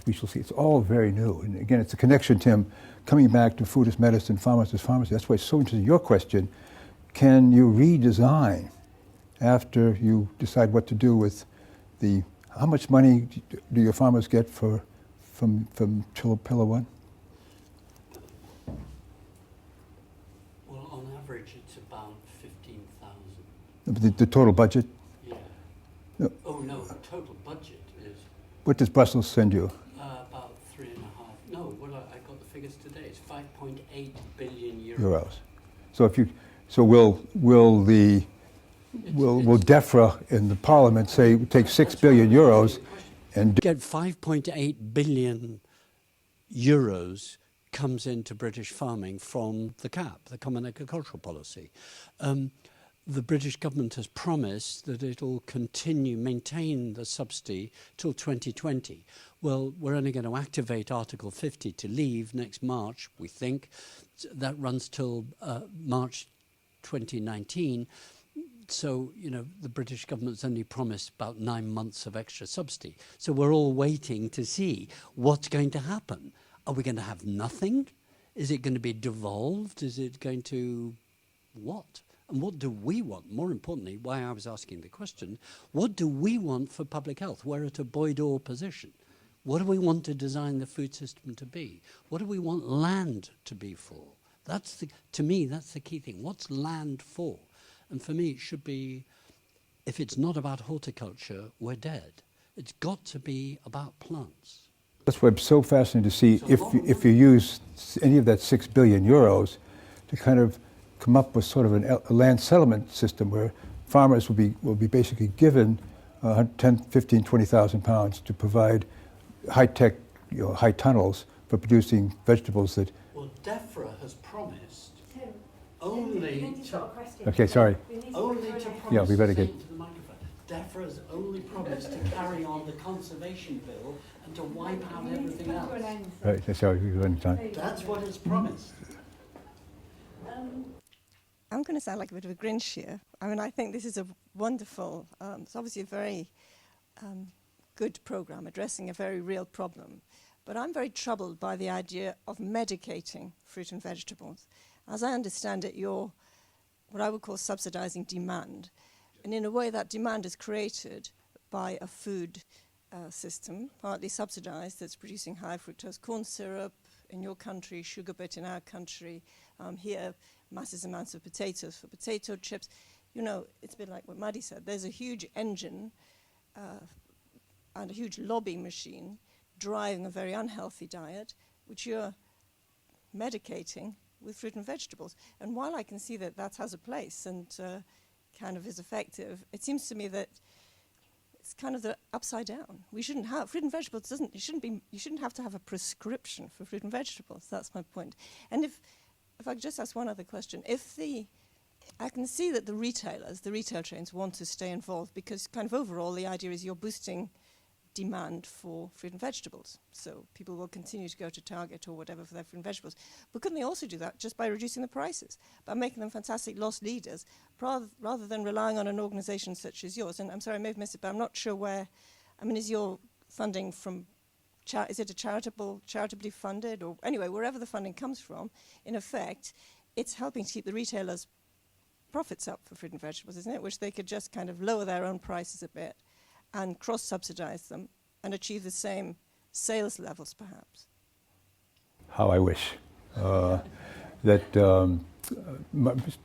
We shall see. It's all very new. And again, it's a connection, Tim, coming back to food as medicine, farmers as pharmacy. That's why it's so interesting. Your question, can you redesign after you decide what to do with how much money do your farmers get from Pillar 1? Well, on average, it's about 15,000. The total budget? Yeah. No. Oh no, the total budget is What does Brussels send you? about 3.5. No, I got the figures today. It's 5.8 billion euros. So will DEFRA in the Parliament say take 6 billion euros and Get 5.8 billion euros comes into British farming from the CAP, the Common Agricultural Policy. The British government has promised that it'll maintain the subsidy till 2020. Well, we're only going to activate Article 50 to leave next March, we think. That runs till March 2019. So, the British government's only promised about 9 months of extra subsidy. So we're all waiting to see what's going to happen. Are we going to have nothing? Is it going to be devolved? Is it going to what? And what do we want? More importantly, why I was asking the question, what do we want for public health? We're at a Boyd-Orr position. What do we want to design the food system to be? What do we want land to be for? To me, that's the key thing. What's land for? And for me, it should be, if it's not about horticulture, we're dead. It's got to be about plants. That's why I'm so fascinated to see if you use any of that 6 billion euros to kind of come up with sort of a land settlement system where farmers will be basically given 10, 15, 20,000 pounds to provide high-tech, high tunnels for producing vegetables that... Well, DEFRA only Linda's got a to, question. Okay, sorry. We need to only go to through it. promise Yeah, we better to get- say to the microphone, DEFRA's only promised to carry on the conservation bill and to wipe out We need to everything come to an else. end, so Right, sorry, we're running time. please. That's what it's promised. I'm going to sound like a bit of a Grinch here. I mean, I think this is a wonderful, it's obviously a very good program addressing a very real problem. But I'm very troubled by the idea of medicating fruit and vegetables. As I understand it, you're what I would call subsidizing demand. And in a way, that demand is created by a food system, partly subsidized, that's producing high fructose corn syrup in your country, sugar beet in our country, here, massive amounts of potatoes for potato chips. You know, it's a bit like what Maddie said. There's a huge engine and a huge lobbying machine driving a very unhealthy diet, which you're medicating with fruit and vegetables. And while I can see that that has a place and kind of is effective, it seems to me that it's kind of the upside down. We shouldn't have fruit and vegetables. You shouldn't have to have a prescription for fruit and vegetables. That's my point. And if I could just ask one other question, I can see that the retailers, the retail chains, want to stay involved because kind of overall the idea is you're boosting demand for fruit and vegetables. So people will continue to go to Target or whatever for their fruit and vegetables. But couldn't they also do that just by reducing the prices, by making them fantastic loss leaders, rather than relying on an organization such as yours? And I'm sorry, I may have missed it, but I'm not sure where, I mean, is your funding from, is it a charitably funded, or anyway, wherever the funding comes from, in effect, it's helping to keep the retailers' profits up for fruit and vegetables, isn't it? Which they could just kind of lower their own prices a bit and cross-subsidize them and achieve the same sales levels, perhaps. How I wish that the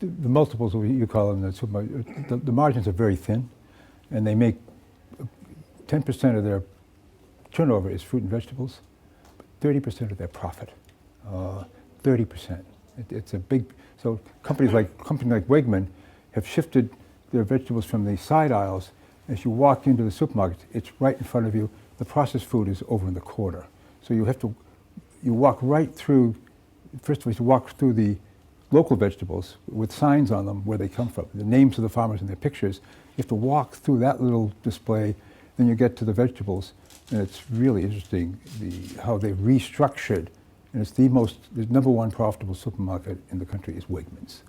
multiples, you call them, the margins are very thin, and they make 10% of their turnover is fruit and vegetables, 30% of their profit. 30%. It's a big. So companies like Wegman have shifted their vegetables from the side aisles. As you walk into the supermarket, it's right in front of you. The processed food is over in the corner. So you walk right through, first of all, you walk through the local vegetables with signs on them where they come from, the names of the farmers and their pictures. You have to walk through that little display, then you get to the vegetables, and it's really interesting how they've restructured. And it's the number one profitable supermarket in the country is Wegmans.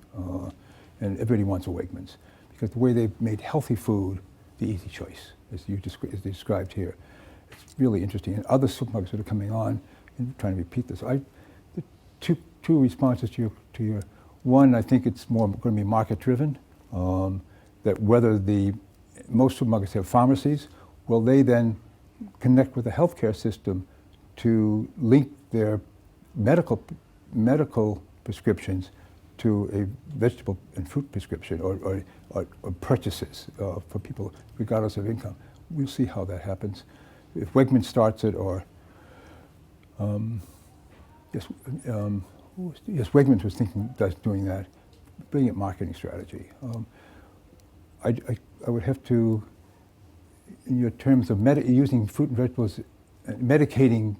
And everybody wants a Wegmans because the way they've made healthy food the easy choice, as described here. It's really interesting. And other supermarkets that are coming on and trying to repeat this. The two responses to your one, I think it's more going to be market driven, that whether most supermarkets have pharmacies, will they then connect with the healthcare system to link their medical prescriptions to a vegetable and fruit prescription or purchases for people regardless of income. We'll see how that happens. If Wegman starts it or yes, Wegmans was doing that. Brilliant marketing strategy. I would have to, in your terms of using fruit and vegetables, medicating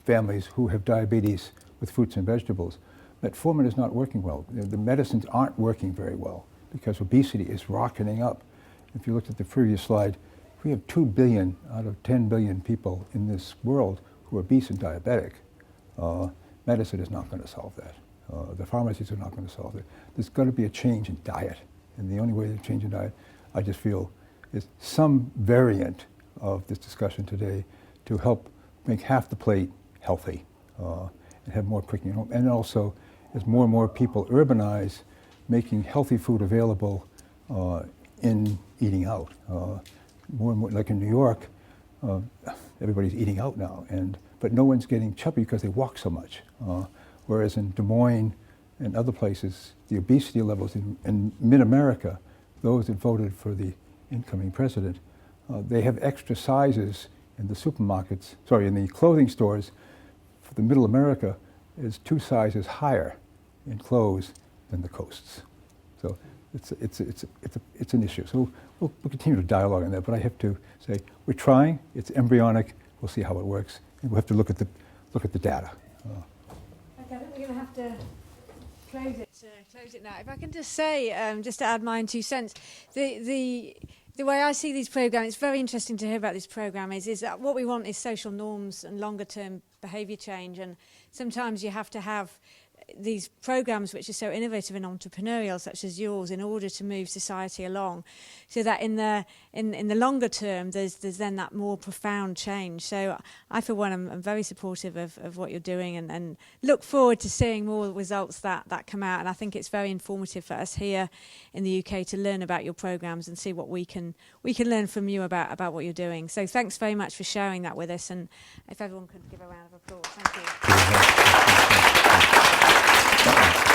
families who have diabetes with fruits and vegetables, metformin is not working well. The medicines aren't working very well because obesity is rocketing up. If you looked at the previous slide, we have 2 billion out of 10 billion people in this world who are obese and diabetic. Medicine is not going to solve that. The pharmacies are not going to solve it. There's got to be a change in diet. And the only way to change in diet, I just feel, is some variant of this discussion today to help make half the plate healthy and have more cooking. And also, as more and more people urbanize, making healthy food available in eating out. More and more, like in New York, everybody's eating out now, but no one's getting chubby because they walk so much. Whereas in Des Moines and other places, the obesity levels in mid-America, those that voted for the incoming president, they have extra sizes in the supermarkets, in the clothing stores. For the middle America is 2 sizes higher in clothes than the coasts. So it's an issue. So we'll continue to dialogue on that, but I have to say we're trying. It's embryonic. We'll see how it works, and we'll have to look at the data. Okay, I think we're going to have to close it. close it now. If I can just say, just to add my 2 cents, the way I see these programs, it's very interesting to hear about this program, is that what we want is social norms and longer term behaviour change, and sometimes you have to have these programs which are so innovative and entrepreneurial, such as yours, in order to move society along, so that in the longer term there's then that more profound change. So I, for one, I'm very supportive of what you're doing, and look forward to seeing more results that come out. And I think it's very informative for us here in the UK to learn about your programs and see what we can learn from you about what you're doing. So thanks very much for sharing that with us, and if everyone could give a round of applause. Thank you.